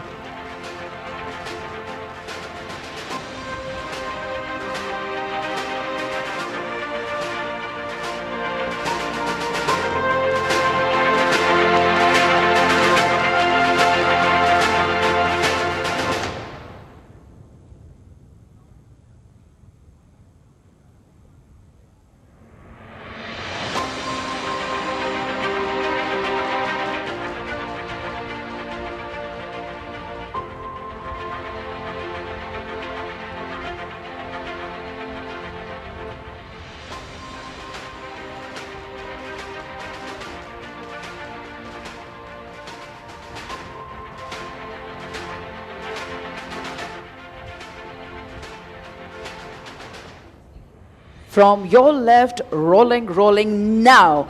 From your left, rolling now.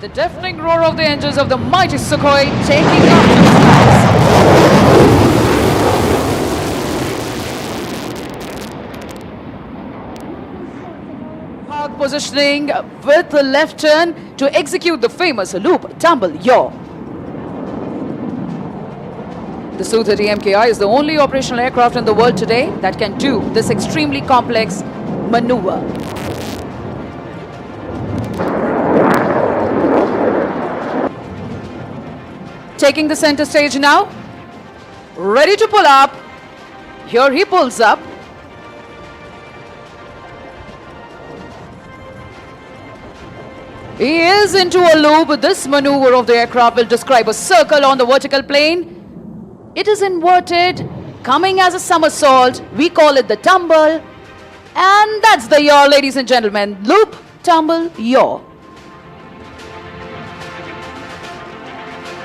The deafening roar of the engines of the mighty Sukhoi taking up the skies. Positioning with the left turn to execute the famous loop, tumble, yaw. The Su-30 MKI is the only operational aircraft in the world today that can do this extremely complex maneuver. Taking the center stage now, ready to pull up. Here he pulls up. He is into a loop. This maneuver of the aircraft will describe a circle on the vertical plane. It is inverted, coming as a somersault. We call it the tumble. And that's the yaw, ladies and gentlemen. Loop, tumble, yaw.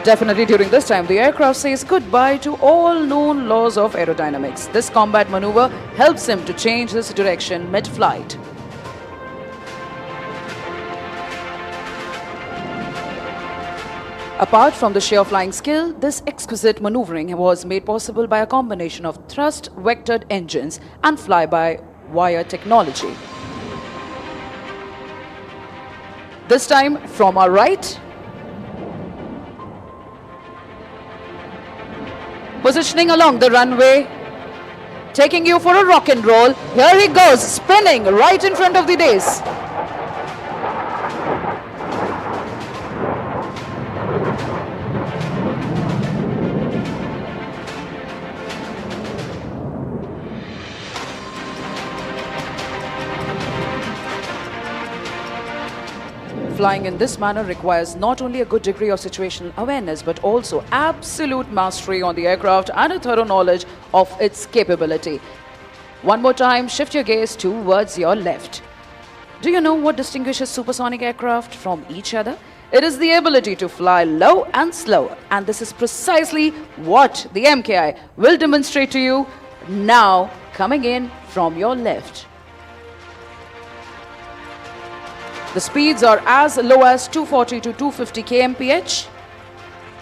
Definitely during this time, the aircraft says goodbye to all known laws of aerodynamics. This combat maneuver helps him to change his direction mid-flight. Apart from the sheer flying skill, this exquisite maneuvering was made possible by a combination of thrust-vectored engines and fly-by-wire technology. This time from our right, positioning along the runway, taking you for a rock and roll. Here he goes, spinning right in front of the dais. Flying in this manner requires not only a good degree of situational awareness but also absolute mastery on the aircraft and a thorough knowledge of its capability. One more time, shift your gaze towards your left. Do you know what distinguishes supersonic aircraft from each other? It is the ability to fly low and slow, and this is precisely what the MKI will demonstrate to you now, coming in from your left. The speeds are as low as 240 to 250 kmph.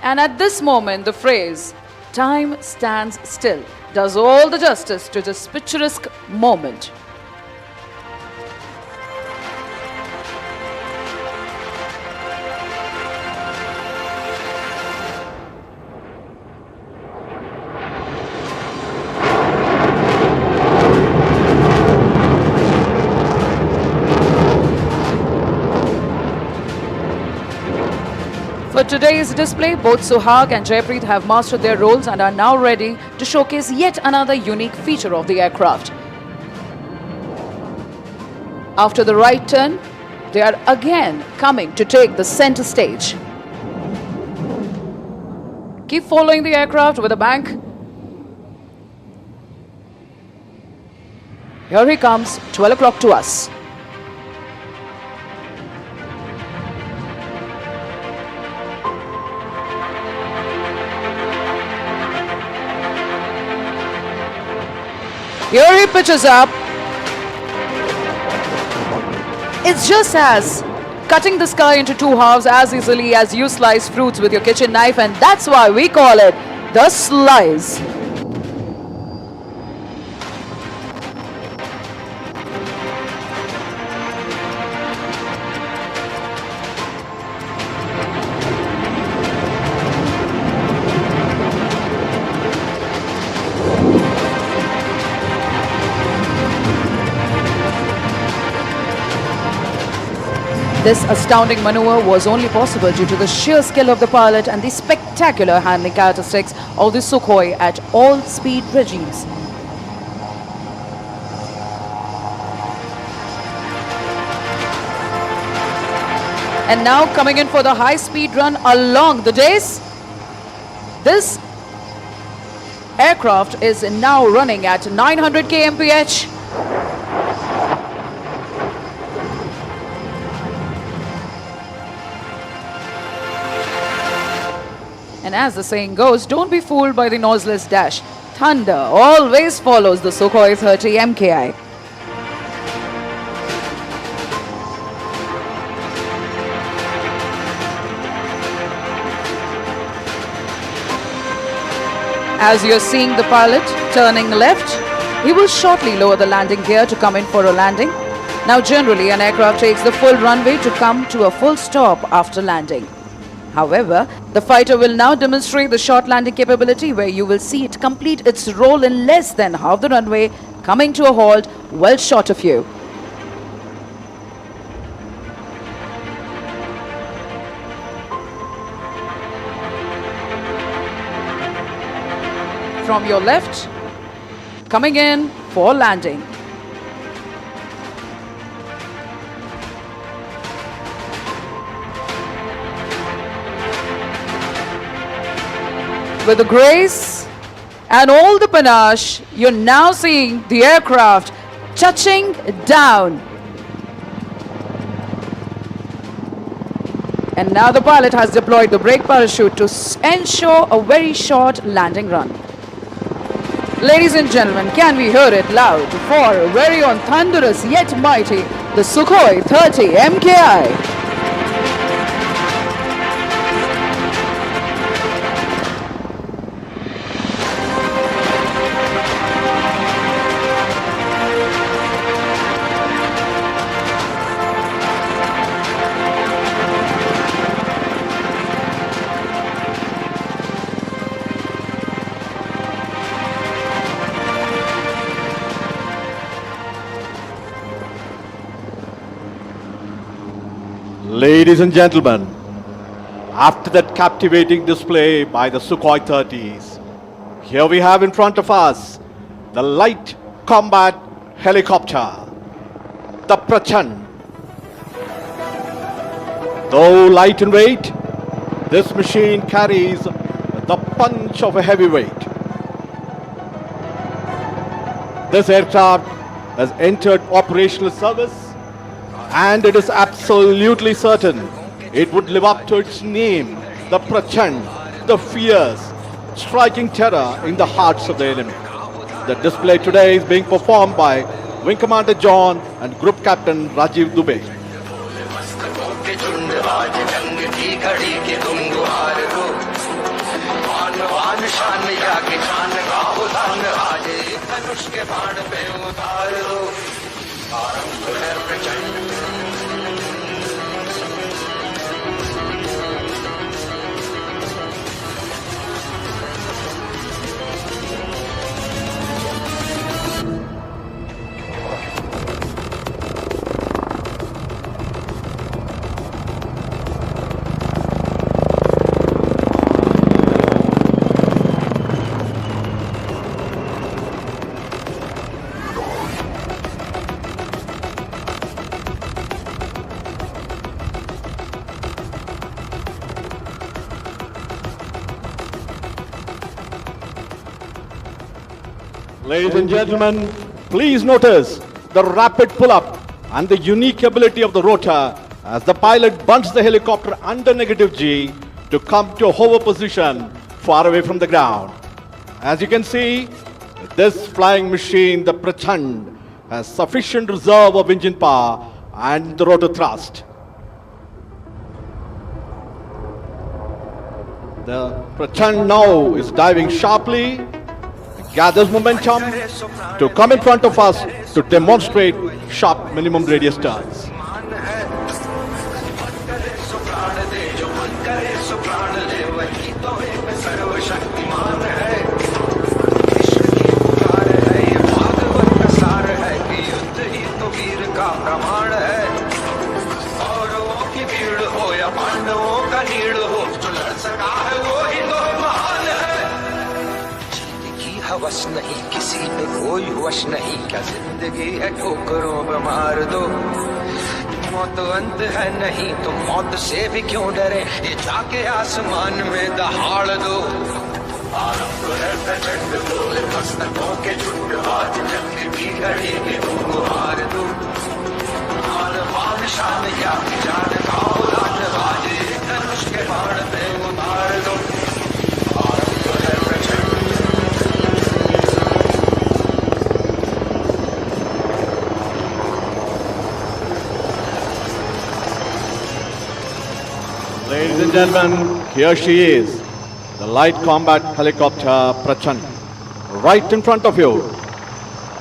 And at this moment, the phrase, "time stands still," does all the justice to this picturesque moment. For today's display, both Suhag and Jaypreet have mastered their roles and are now ready to showcase yet another unique feature of the aircraft. After the right turn, they are again coming to take the center stage. Keep following the aircraft with a bank. Here he comes, 12 o'clock to us. Here he pitches up. It's just as cutting the sky into two halves as easily as you slice fruits with your kitchen knife, and that's why we call it the slice. This astounding maneuver was only possible due to the sheer skill of the pilot and the spectacular handling characteristics of the Sukhoi at all speed regimes. And now coming in for the high-speed run along the dais. This aircraft is now running at 900 kmph. And as the saying goes, don't be fooled by the noiseless dash. Thunder always follows the Sukhoi 30 MKI. As you're seeing the pilot turning left, he will shortly lower the landing gear to come in for a landing. Now generally an aircraft takes the full runway to come to a full stop after landing. However, the fighter will now demonstrate the short landing capability where you will see it complete its roll in less than half the runway, coming to a halt well short of you. from your left, coming in for landing. With the grace and all the panache, you're now seeing the aircraft touching down. And now the pilot has deployed the brake parachute to ensure a very short landing run. Ladies and gentlemen, can we hear it loud for a very on thunderous yet mighty, the Sukhoi 30 MKI. Ladies and gentlemen, after that captivating display by the Sukhoi 30s, here we have in front of us the light combat helicopter, the Prachand. Though light in weight, this machine carries the punch of a heavyweight. This aircraft has entered operational service, and it is absolutely certain it would live up to its name, the Prachand, the fierce, striking terror in the hearts of the enemy. The display today is being performed by Wing Commander John and Group Captain Rajiv Dubey. Ladies and gentlemen, please notice the rapid pull-up and the unique ability of the rotor as the pilot bunts the helicopter under negative G to come to a hover position far away from the ground. As you can see, this flying machine, the Prachand, has sufficient reserve of engine power and the rotor thrust. The Prachand now is diving sharply, gathers momentum to come in front of us to demonstrate sharp minimum radius turns. हवस नहीं किसी पे कोई वश नहीं क्या जिंदगी है ठोकरों पे मार दो मौत अंत है नहीं तो मौत से भी क्यों डरे ये जाके आसमान में दहाड़ दो आरंभ है प्रचंड बोले मस्तकों के झुंड आज जंग की घड़ी के तुमको हार दो मान मान शान या जान का औलाद बाजे धनुष के बाण पे उतार दो आरंभ है प्रचंड. Ladies and gentlemen, here she is, the light combat helicopter Prachand, right in front of you.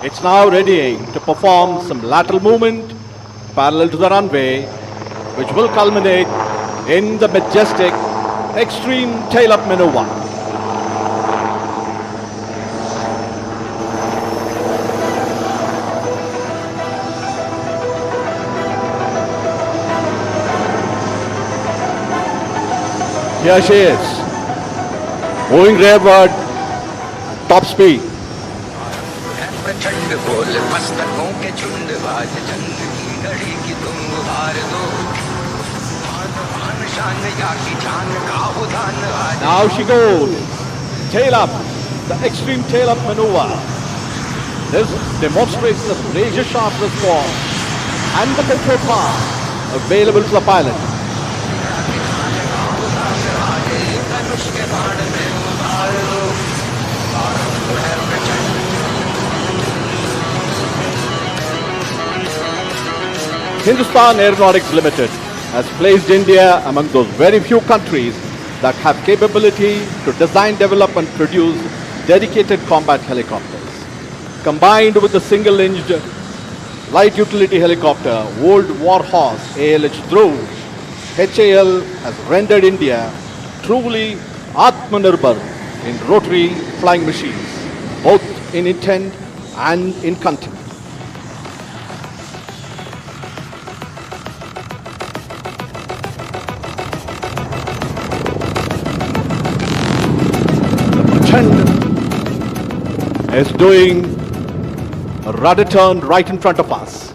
It's now readying to perform some lateral movement parallel to the runway, which will culminate in the majestic extreme tail-up maneuver. Here she is, moving rearward, top speed. प्रचंड बोल मस्तकों के झुंड बाज जंग की घड़ी की तुम गुहार दो शान या की जान का उदान आज Now she goes. Tail up. The extreme tail up maneuver. This demonstrates the razor sharp response and the control path available to the pilot. Hindustan Aeronautics Limited has placed India among those very few countries that have capability to design, develop and produce dedicated combat helicopters. Combined with the single-enged light utility helicopter World Warhorse ALH Dhruv, HAL has rendered India truly Atmanirbhar in rotary flying machines, both in intent and in content. Prachand is doing a rudder turn right in front of us.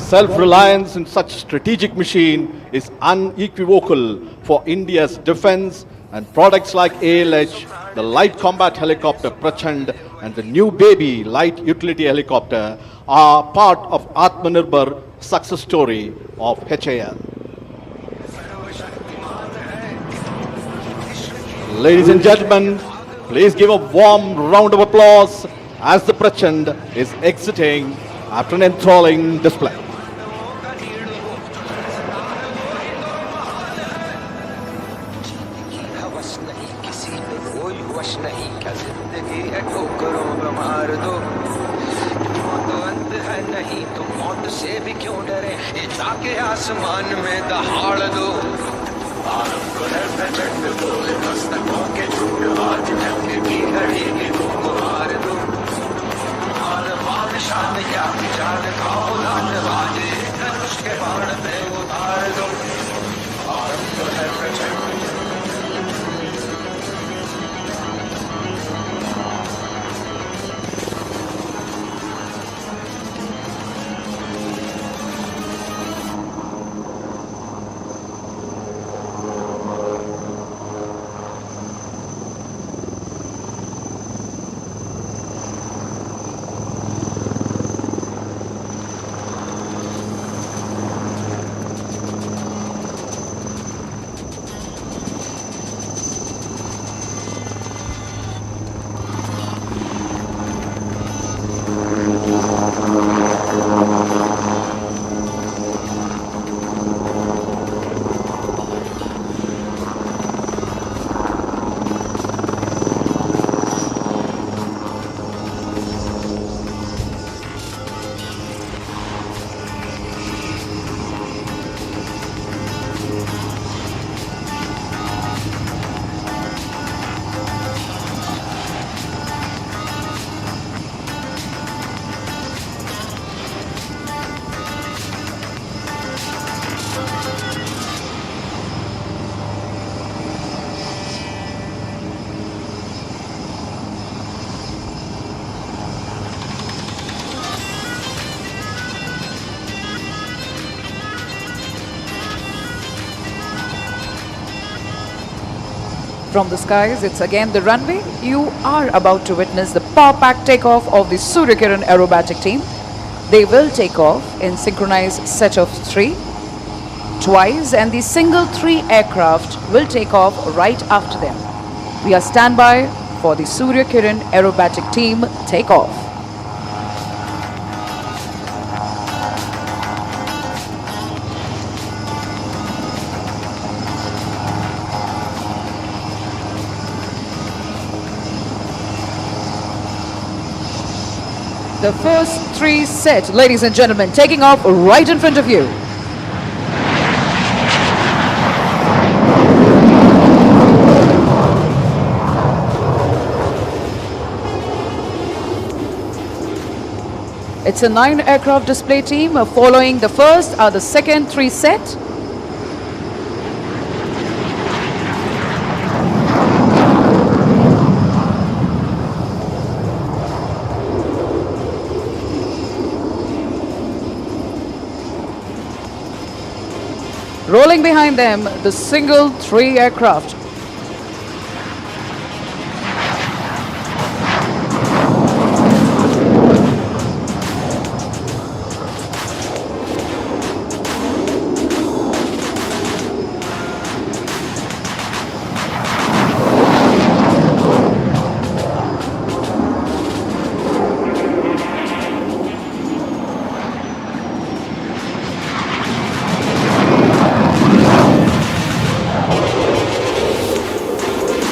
Self-reliance in such strategic machine is unequivocal for India's defense, and products like ALH, the light combat helicopter Prachand and the new baby light utility helicopter are part of Atmanirbhar success story of HAL. Ladies and gentlemen, please give a warm round of applause as the Prachand is exiting after an enthralling display. हवस नहीं किसी पे कोई वश नहीं क्या जिंदगी है ठोकरों में मार दो मौत अंत है नहीं तो मौत से भी क्यों डरे ये जाके आसमान में दहाड़ दो आरंभ है प्रचंड बोल मस्तकों के झूठ आज जंग की घड़ी की तुम हार दो आर शान या जान का उदान बाजे धनुष के बाण पे उतार दो आरंभ है प्रचंड From the skies, it's again the runway. You are about to witness the power-packed takeoff of the Surya Kiran aerobatic team. They will take off in synchronized set of 3 twice, and the single 3 aircraft will take off right after them. We are standby for the Surya Kiran aerobatic team takeoff. The first 3 set, ladies and gentlemen, taking off right in front of you. It's a 9 aircraft display team. Following the first are the second 3 set. Rolling behind them, the single 3 aircraft.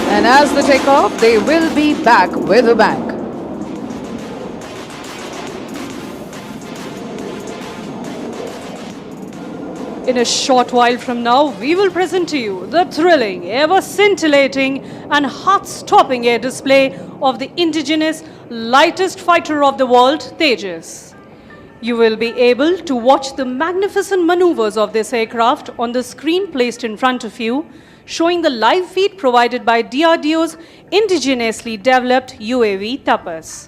And as they take off, they will be back with a bang. In a short while from now, we will present to you the thrilling, ever scintillating and heart-stopping air display of the indigenous lightest fighter of the world, Tejas. You will be able to watch the magnificent maneuvers of this aircraft on the screen placed in front of you, showing the live feed provided by DRDO's indigenously developed UAV Tapas.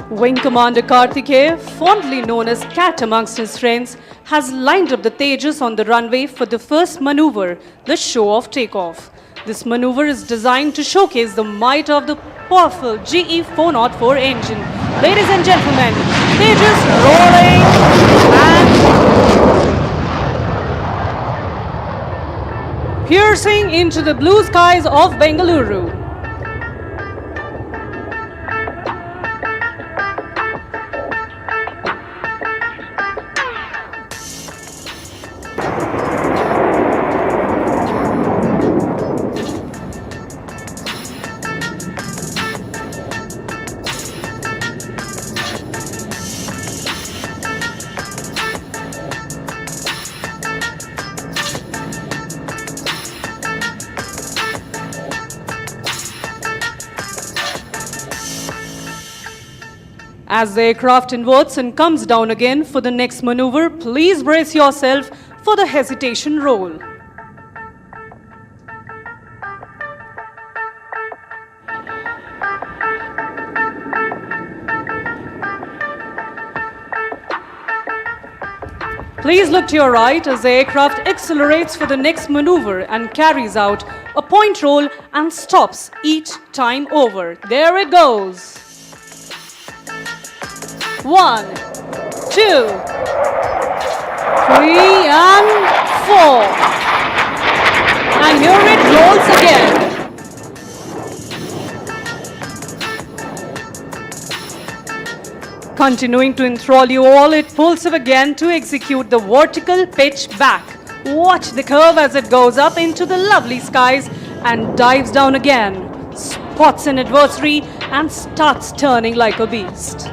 Wing Commander Karthikeya, fondly known as Cat amongst his friends, has lined up the Tejas on the runway for the first maneuver, the show-off takeoff. This maneuver is designed to showcase the might of the powerful GE 404 engine. Ladies and gentlemen, Tejas rolling and piercing into the blue skies of Bengaluru. As the aircraft inverts and comes down again for the next maneuver, please brace yourself for the hesitation roll. Please look to your right as the aircraft accelerates for the next maneuver and carries out a point roll and stops each time over. There it goes. 1, 2, 3, and 4. And here it rolls again. Continuing to enthrall you all, it pulls up again to execute the vertical pitch back. Watch the curve as it goes up into the lovely skies and dives down again, spots an adversary and starts turning like a beast.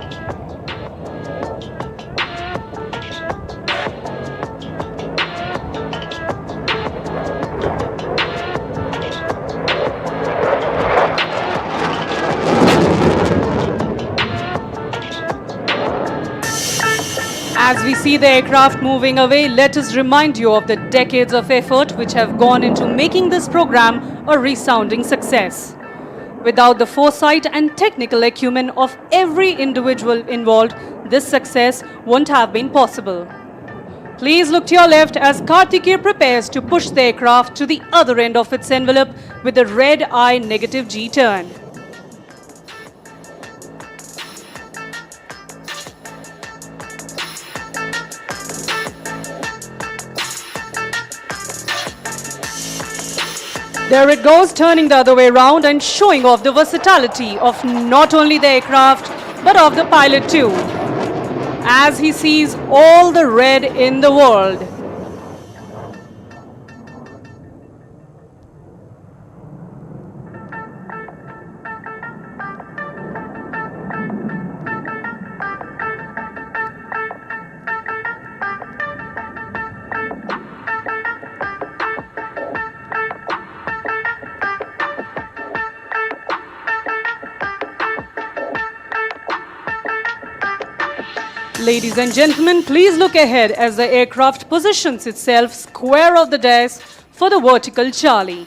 As we see the aircraft moving away, let us remind you of the decades of effort which have gone into making this program a resounding success. Without the foresight and technical acumen of every individual involved, this success wouldn't have been possible. Please look to your left as Karthikeya prepares to push the aircraft to the other end of its envelope with a red eye negative G turn. There it goes, turning the other way around and showing off the versatility of not only the aircraft, but of the pilot too, as he sees all the red in the world. Ladies and gentlemen, please look ahead as the aircraft positions itself square of the desk for the vertical Charlie.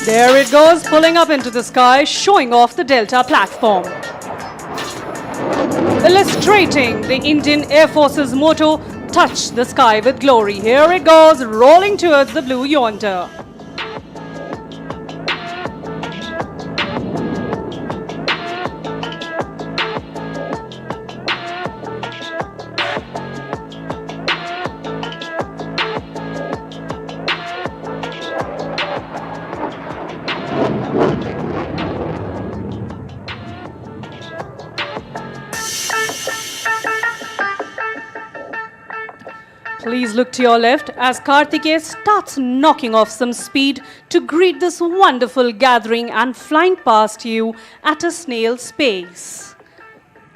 There it goes, pulling up into the sky, showing off the Delta platform. Illustrating the Indian Air Force's motto, touch the sky with glory. Here it goes, rolling towards the blue yonder. Please look to your left as Karthikeya starts knocking off some speed to greet this wonderful gathering and flying past you at a snail's pace.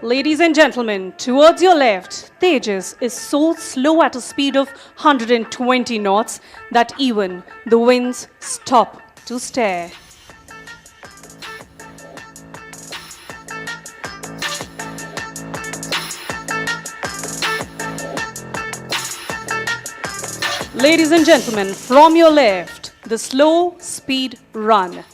Ladies and gentlemen, towards your left, Tejas is so slow at a speed of 120 knots that even the winds stop to stare. Ladies and gentlemen, from your left, the slow speed run.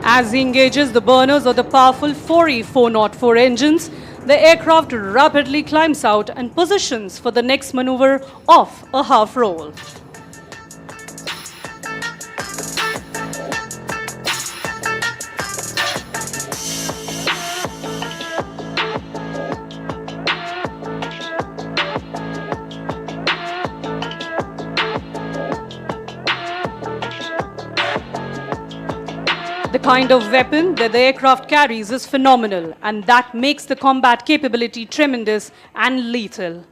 As he engages the burners of the powerful 4E404 engines, the aircraft rapidly climbs out and positions for the next maneuver of a half roll. The kind of weapon that the aircraft carries is phenomenal, and that makes the combat capability tremendous and lethal.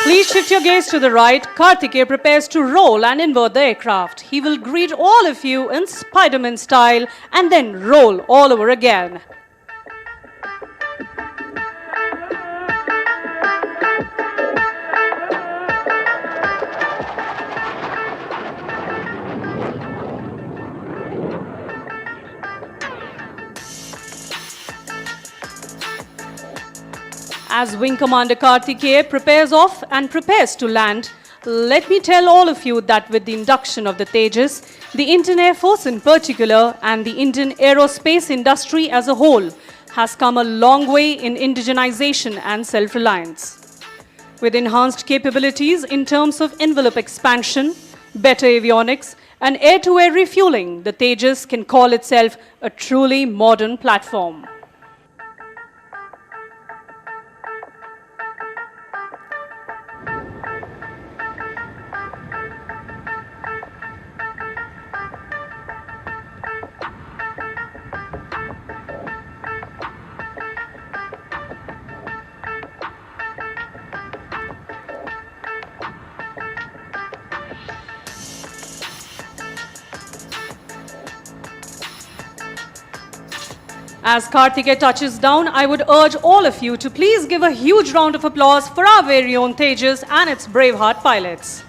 Please shift your gaze to the right. Karthikeya prepares to roll and invert the aircraft. He will greet all of you in Spider-Man style and then roll all over again. As Wing Commander Karthikeya prepares off and prepares to land, let me tell all of you that with the induction of the Tejas, the Indian Air Force in particular and the Indian aerospace industry as a whole has come a long way in indigenization and self-reliance. With enhanced capabilities in terms of envelope expansion, better avionics, and air-to-air refueling, the Tejas can call itself a truly modern platform. As Karthikeya touches down, I would urge all of you to please give a huge round of applause for our very own Tejas and its braveheart pilots.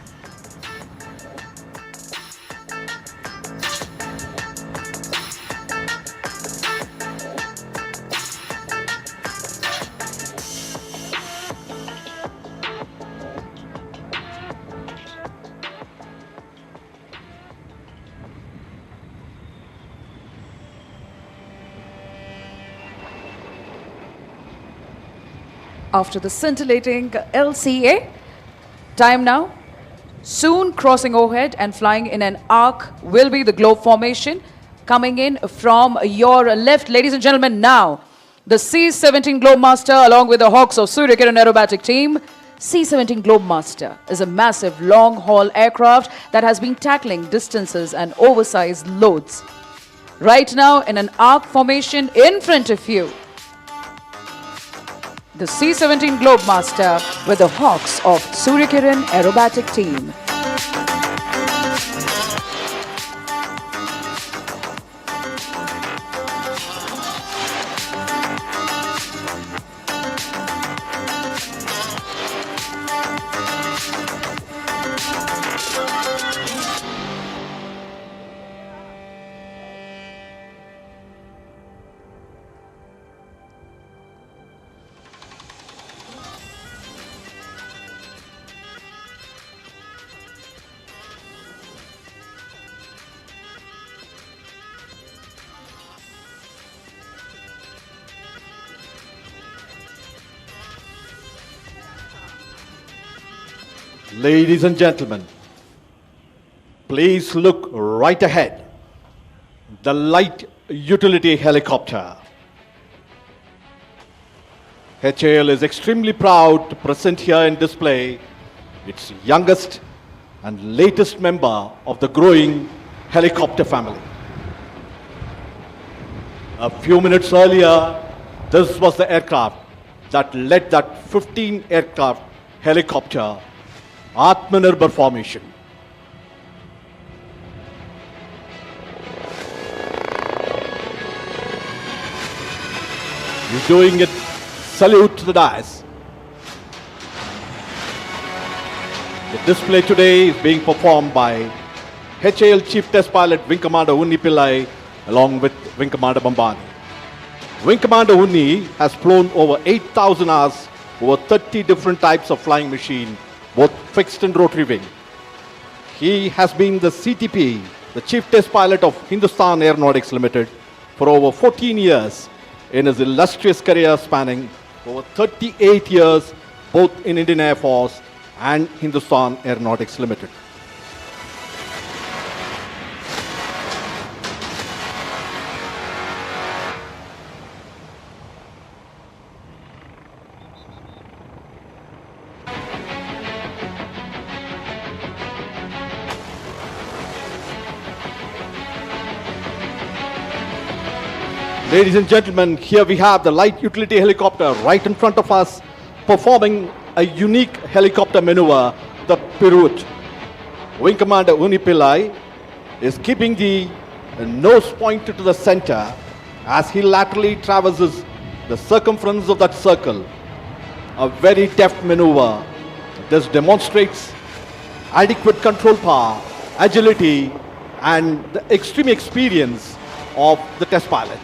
after the scintillating LCA. Time now. Soon crossing overhead and flying in an arc will be the globe formation. Coming in from your left, ladies and gentlemen, now the C-17 Globemaster along with the Hawks of Surya Kiran aerobatic team. C-17 Globemaster is a massive long-haul aircraft that has been tackling distances and oversized loads. Right now in an arc formation in front of you, the C-17 Globemaster with the Hawks of Surya Kiran aerobatic team. Ladies and gentlemen, please look right ahead. The light utility helicopter. HAL is extremely proud to present here in display its youngest and latest member of the growing helicopter family. A few minutes earlier, this was the aircraft that led that 15 aircraft helicopter Atmanirbhar formation. He's doing it. Salute to the dais. The display today is being performed by HAL Chief Test Pilot Wing Commander Unni Pillai along with Wing Commander Bambani. Wing Commander Unni has flown over 8,000 hours over 30 different types of flying machine, both fixed and rotary wing. He has been the CTP, the Chief Test Pilot of Hindustan Aeronautics Limited, for over 14 years in his illustrious career spanning over 38 years both in Indian Air Force and Hindustan Aeronautics Limited. Ladies and gentlemen, here we have the light utility helicopter right in front of us performing a unique helicopter maneuver, the pirouette. Wing Commander Unni Pillai is keeping the nose pointed to the center as he laterally traverses the circumference of that circle. A very deft maneuver. This demonstrates adequate control power, agility, and the extreme experience of the test pilot.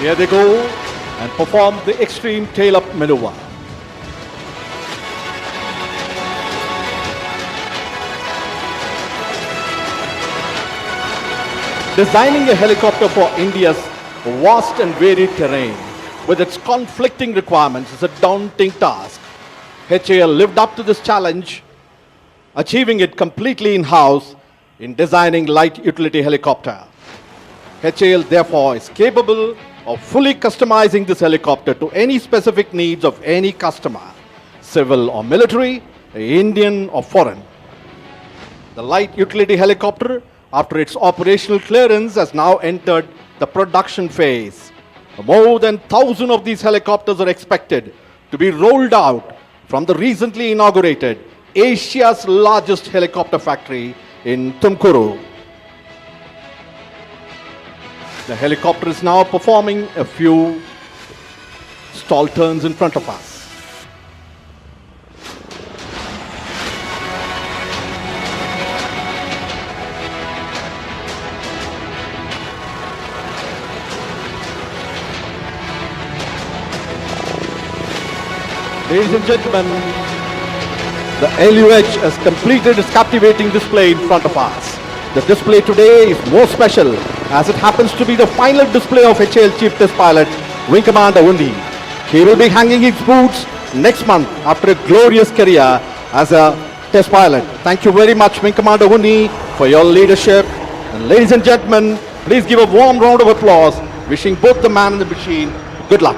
Here they go and perform the extreme tail-up maneuver. Designing a helicopter for India's vast and varied terrain with its conflicting requirements is a daunting task. HAL lived up to this challenge, achieving it completely in-house in designing light utility helicopter. HAL therefore is capable of fully customizing this helicopter to any specific needs of any customer, civil or military, Indian or foreign. The light utility helicopter, after its operational clearance, has now entered the production phase. More than 1,000 of these helicopters are expected to be rolled out from the recently inaugurated Asia's largest helicopter factory in Tumkuru. The helicopter is now performing a few stall turns in front of us. Ladies and gentlemen, the LUH has completed its captivating display in front of us. The display today is more special as it happens to be the final display of HAL Chief Test Pilot Wing Commander Undi. He will be hanging his boots next month after a glorious career as a test pilot. Thank you very much, Wing Commander Undi, for your leadership. And ladies and gentlemen, please give a warm round of applause, wishing both the man and the machine good luck.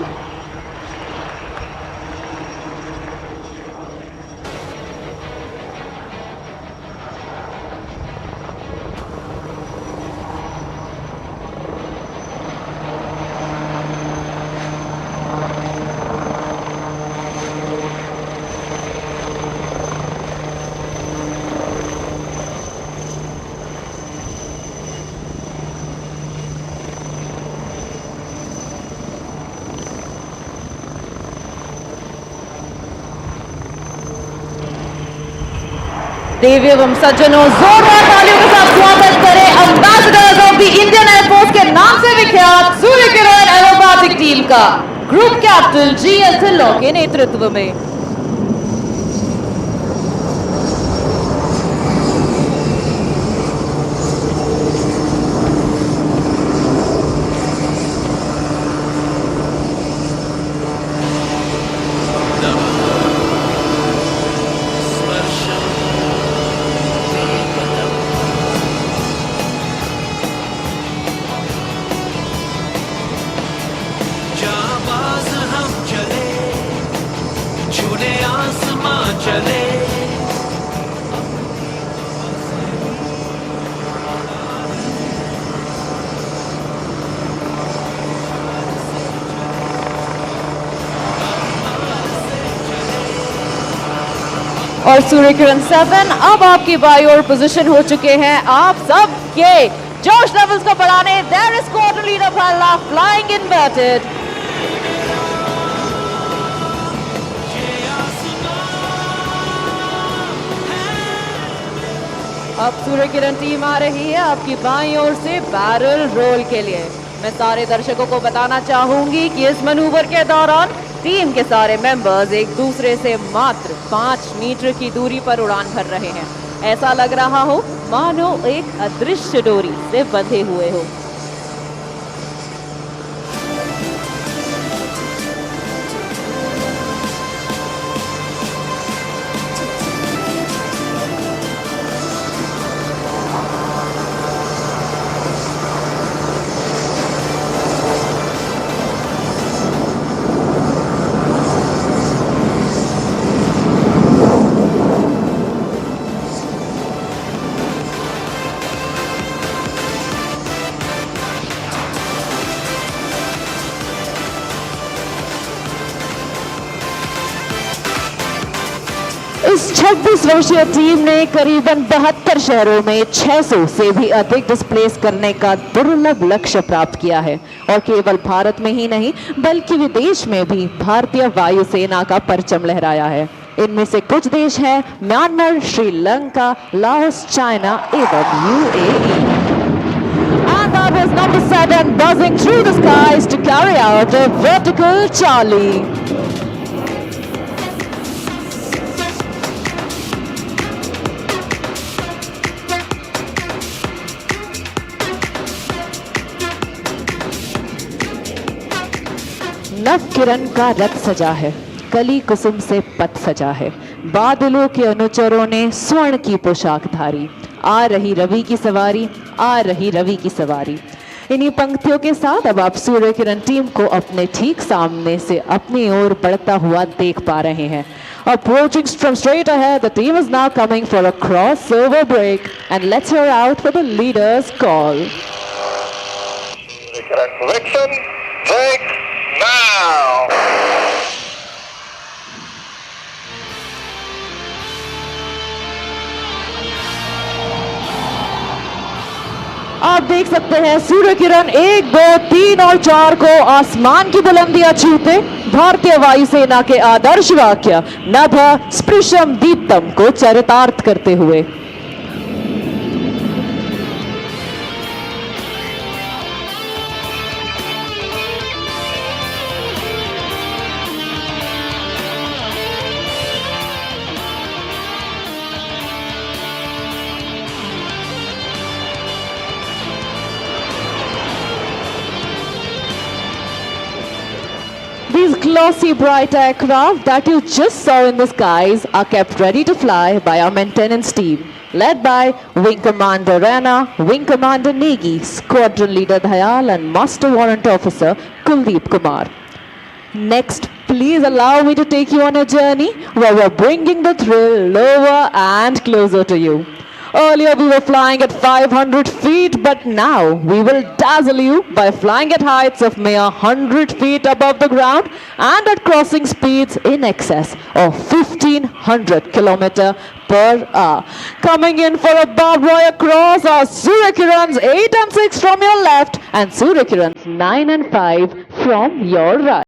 देवी एवं सज्जनों, जोरदार तालियों के साथ स्वागत करें ambassadors of the Indian air force के नाम से विख्यात सूर्य किरण एरोबैटिक टीम का ग्रुप कैप्टन जी.एस. ढिल्लों के नेतृत्व में। और सूर्य किरण 7 अब आपकी बाई ओर पोजीशन हो चुके हैं। आप सब के जोश लेवल्स को बढ़ाने देयर इज क्वार्टर लीडर पहला फ्लाइंग इन्वर्टेड। अब सूर्य किरण टीम आ रही है आपकी बाईं ओर से बैरल रोल के लिए। मैं सारे दर्शकों को बताना चाहूंगी कि इस मैनूवर के दौरान टीम के सारे मेंबर्स एक दूसरे से मात्र 5 मीटर की दूरी पर उड़ान भर रहे हैं। ऐसा लग रहा हो मानो एक अदृश्य डोरी से बंधे हुए हो। इस 26 वर्षीय टीम ने करीबन 72 शहरों में 600 से भी अधिक डिस्प्लेस करने का दुर्लभ लक्ष्य प्राप्त किया है और केवल भारत में ही नहीं बल्कि विदेश में भी भारतीय वायुसेना का परचम लहराया है। इनमें से कुछ देश हैं म्यांमार, श्रीलंका, लाओस, चाइना एवं UAE. And that was number 7 buzzing through the skies to carry out a vertical Charlie. नव किरण का रथ सजा है, कली कुसुम से पथ सजा है, बादलों के अनुचरों ने स्वर्ण की पोशाक धारी, आ रही रवि की सवारी, आ रही रवि की सवारी। इन्हीं पंक्तियों के साथ अब आप सूर्य किरण टीम को अपने ठीक सामने से अपनी ओर बढ़ता हुआ देख पा रहे हैं। Approaching from straight ahead, the team is now coming for a crossover break and let's hear out for the leader's call. Correct correction, break now. आप देख सकते हैं सूर्य किरण 1, 2, 3 और 4 को आसमान की बुलंदियां छूते भारतीय वायुसेना के आदर्श वाक्य नभ स्पृशम दीप्तम को चरितार्थ करते हुए। glossy bright aircraft that you just saw in the skies are kept ready to fly by our maintenance team, led by Wing Commander Rana, Wing Commander Negi, Squadron Leader Dayal and Master Warrant Officer Kuldeep Kumar. Next, please allow me to take you on a journey where we're bringing the thrill lower and closer to you. Earlier we were flying at 500 feet, but now we will dazzle you by flying at heights of mere 100 feet above the ground and at crossing speeds in excess of 1500 km per hour. Coming in for a barbed wire cross are Surya Kiran's 8 and 6 from your left and Surya Kiran's 9 and 5 from your right.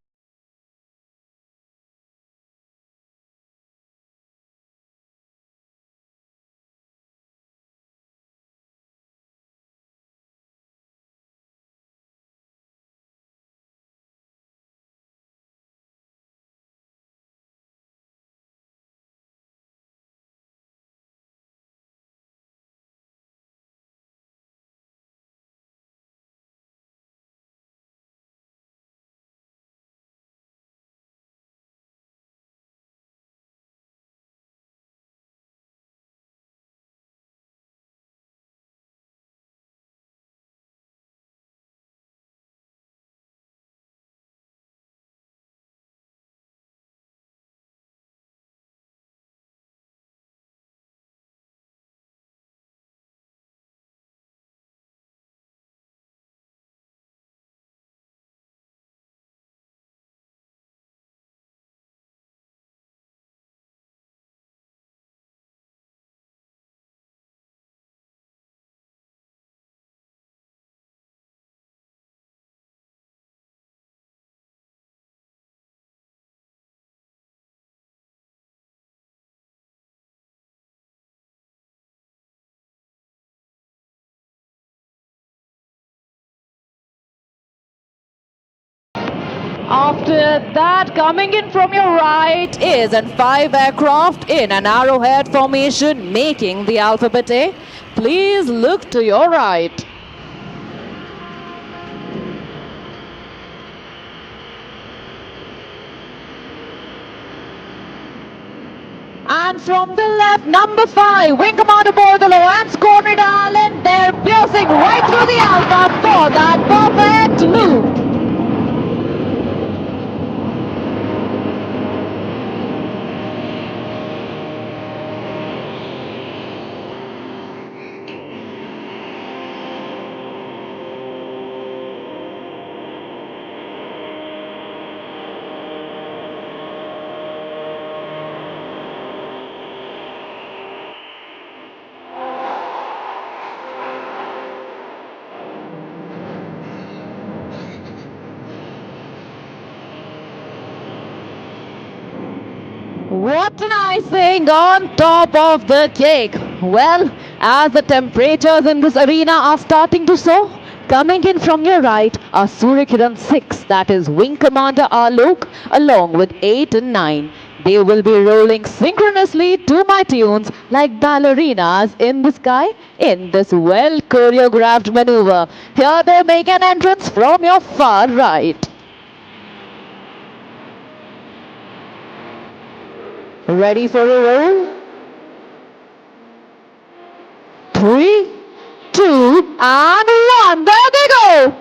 After that, coming in from your right is an 5 aircraft in an arrowhead formation making the alphabet A. Please look to your right. And from the left, number 5, Wing Commander Bordalo and Squadron Allen, they're piercing right through the alpha for that perfect loop. What an icing on top of the cake. Well, as the temperatures in this arena are starting to soar, coming in from your right are Surya Kiran 6, that is Wing Commander Alok, along with 8 and 9. They will be rolling synchronously to my tunes like ballerinas in the sky in this well choreographed maneuver. Here they make an entrance from your far right. Ready for a roll? 3, 2, and 1. There they go!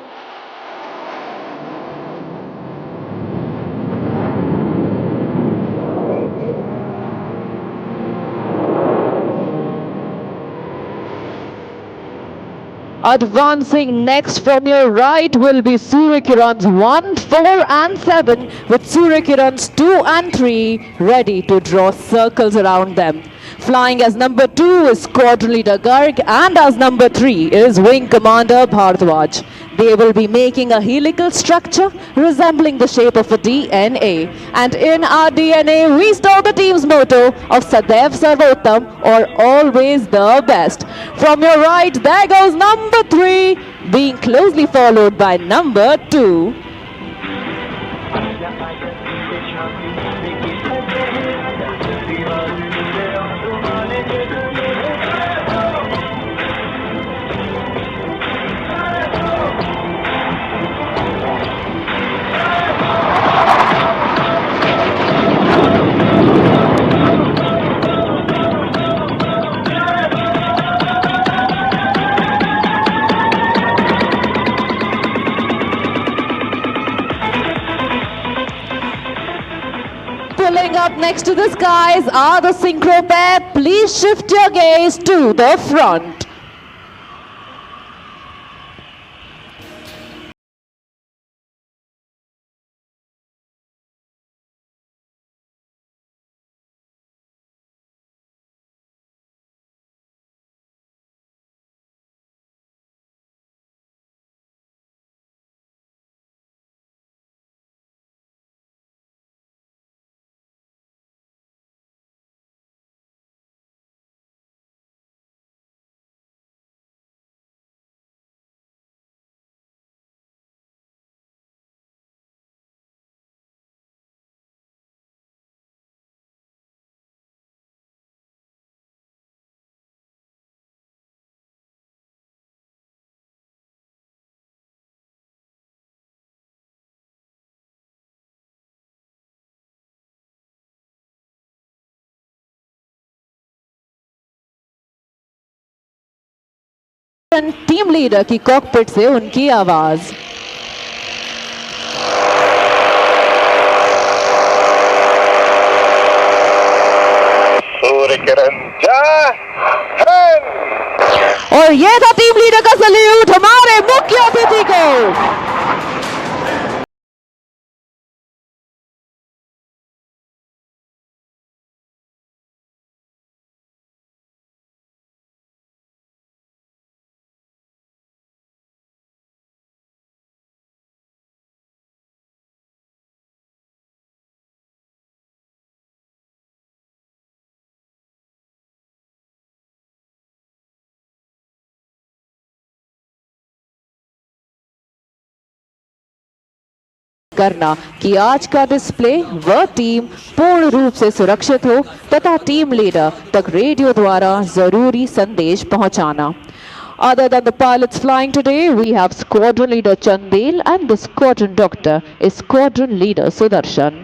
Advancing next from your right will be Surya Kiran's 1, 4 and 7 with Surya Kiran's 2 and 3 ready to draw circles around them. Flying as number 2 is Squadron Leader Garg and as number 3 is Wing Commander Bhardwaj. They will be making a helical structure resembling the shape of a DNA. And in our DNA, we store the team's motto of Sadaiv Sarvottam, or always the best. From your right, there goes number 3, being closely followed by number 2. Pulling up next to the skies are the synchro pair. Please shift your gaze to the front. Team leader की cockpit से उनकी आवाज। सूर्य किरण जय हिंद। और ये था team leader का salute हमारे मुख्य अतिथि को। करना कि आज का डिस्प्ले व टीम पूर्ण रूप से सुरक्षित हो तथा टीम लीडर तक रेडियो द्वारा जरूरी संदेश पहुंचाना। Other than the pilots flying today, we have squadron leader Chandel and the squadron doctor is squadron leader Sudarshan.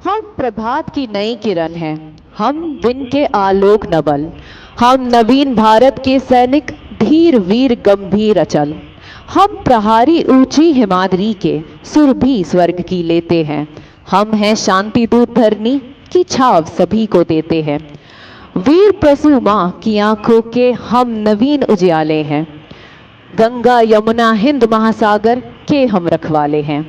हम प्रभात की नई किरण हैं, हम दिन के आलोक नबल, हम नवीन भारत के सैनिक धीर वीर गंभीर अचल, हम प्रहारी ऊंची हिमाद्री के सुरभि स्वर्ग की लेते हैं, हम हैं शांति दूत धरनी की छाव सभी को देते हैं, वीर प्रसू माँ की आंखों के हम नवीन उजियाले हैं, गंगा यमुना हिंद महासागर के हम रखवाले हैं,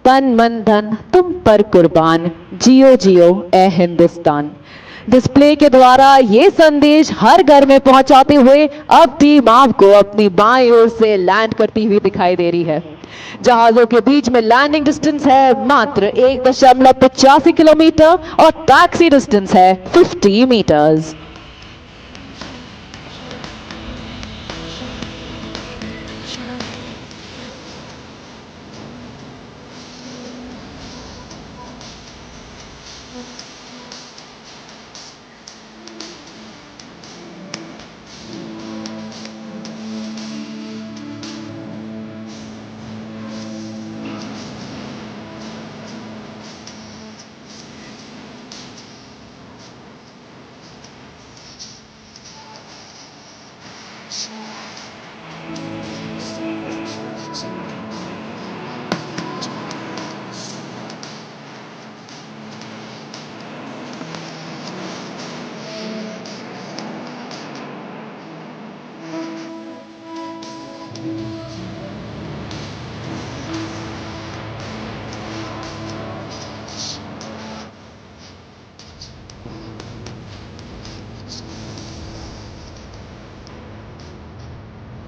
तन मन धन तुम पर कुर्बान, जियो जियो ए हिंदुस्तान। डिस्प्ले के द्वारा ये संदेश हर घर में पहुंचाते हुए अब टीम आपको अपनी बाईं ओर से लैंड करती हुई दिखाई दे रही है। जहाजों के बीच में लैंडिंग डिस्टेंस है मात्र 1.85 किलोमीटर और टैक्सी डिस्टेंस है 50 metres.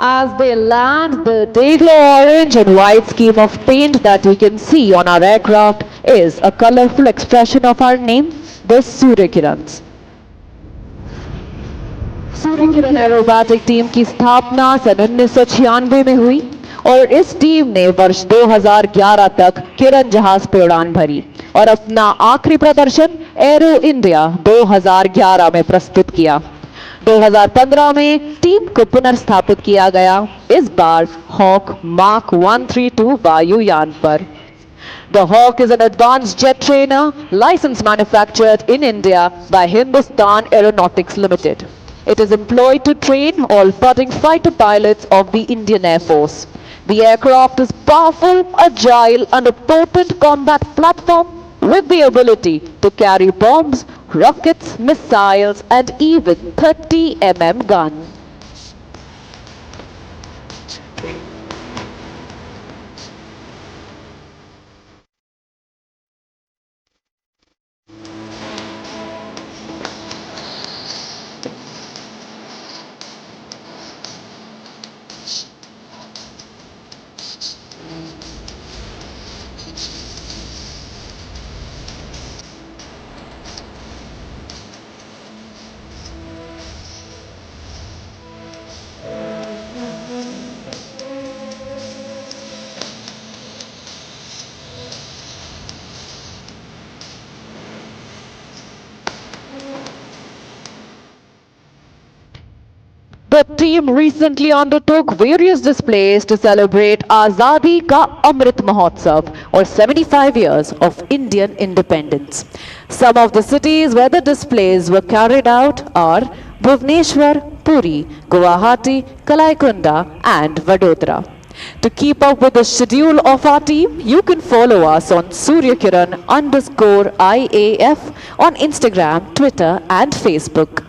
As they land, the day-glow orange and white scheme of paint that we can see on our aircraft is a colorful expression of our name, the Surya Kirans. Surya Kiran aerobatic team की स्थापना सन 1996 में हुई और इस team ने वर्ष 2011 तक किरण जहाज पे उड़ान भरी और अपना आखिरी प्रदर्शन एरो इंडिया 2011 में प्रस्तुत किया। 2015 में टीम को पुनर्स्थापित किया गया, इस बार हॉक मार्क 132 वायुयान पर। The Hawk is an advanced jet trainer license manufactured in India by Hindustan Aeronautics Limited. It is employed to train all budding fighter pilots of the Indian Air Force. The aircraft is powerful, agile and a potent combat platform with the ability to carry bombs, rockets, missiles and even 30 mm gun. The team recently undertook various displays to celebrate Azadi Ka Amrit Mahotsav, or 75 years of Indian independence. Some of the cities where the displays were carried out are Bhubaneswar, Puri, Guwahati, Kalaikunda and Vadodara. To keep up with the schedule of our team, you can follow us on Surya Kiran _IAF on Instagram, Twitter and Facebook.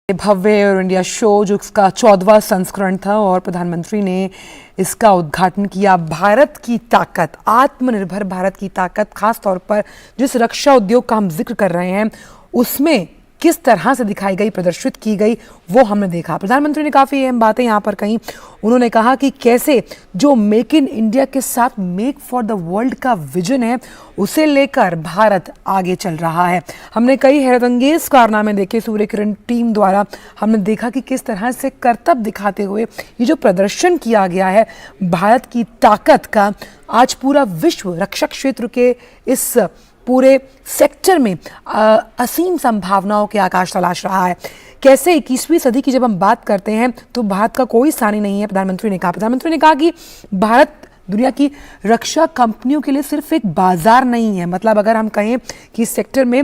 Bhavya air India show जो इसका 14वां संस्करण था और प्रधानमंत्री ने इसका उद्घाटन किया। भारत की ताकत, आत्मनिर्भर भारत की ताकत, खास तौर पर जिस रक्षा उद्योग का हम जिक्र कर रहे हैं उसमें किस तरह से दिखाई गई, प्रदर्शित की गई, वो हमने देखा। प्रधानमंत्री ने काफ़ी अहम बातें यहाँ पर कहीं। उन्होंने कहा कि कैसे जो मेक इन इंडिया के साथ मेक फॉर द वर्ल्ड का विजन है उसे लेकर भारत आगे चल रहा है। हमने कई हैरतअंगेज कारनामे देखे सूर्य किरण टीम द्वारा। हमने देखा कि किस तरह से करतब दिखाते हुए ये जो प्रदर्शन किया गया है भारत की ताकत का, आज पूरा विश्व रक्षा क्षेत्र के इस पूरे सेक्टर में असीम संभावनाओं के आकाश तलाश रहा है। कैसे 21वीं सदी की जब हम बात करते हैं तो भारत का कोई सानी नहीं है, प्रधानमंत्री ने कहा। प्रधानमंत्री ने कहा कि भारत दुनिया की रक्षा कंपनियों के लिए सिर्फ एक बाजार नहीं है, मतलब अगर हम कहें कि इस सेक्टर में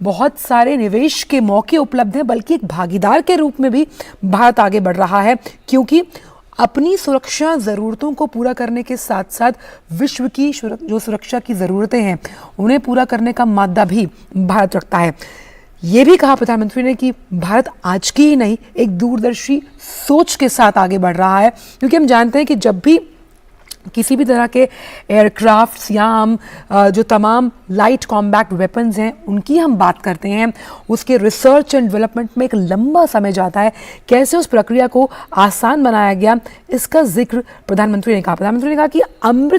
बहुत सारे निवेश के मौके उपलब्ध हैं, बल्कि एक भागीदार के रूप में भी भारत आगे बढ़ रहा है, क्योंकि अपनी सुरक्षा ज़रूरतों को पूरा करने के साथ साथ विश्व की जो सुरक्षा की ज़रूरतें हैं उन्हें पूरा करने का मादा भी भारत रखता है। ये भी कहा प्रधानमंत्री ने कि भारत आज की ही नहीं, एक दूरदर्शी सोच के साथ आगे बढ़ रहा है, क्योंकि हम जानते हैं कि जब भी किसी भी तरह के एयरक्राफ्ट्स या हम जो तमाम लाइट कॉम्बैट वेपन्स हैं उनकी हम बात करते हैं, उसके रिसर्च एंड डेवलपमेंट में एक लंबा समय जाता है। कैसे उस प्रक्रिया को आसान बनाया गया, इसका जिक्र प्रधानमंत्री ने कहा। प्रधानमंत्री ने कहा कि अमृत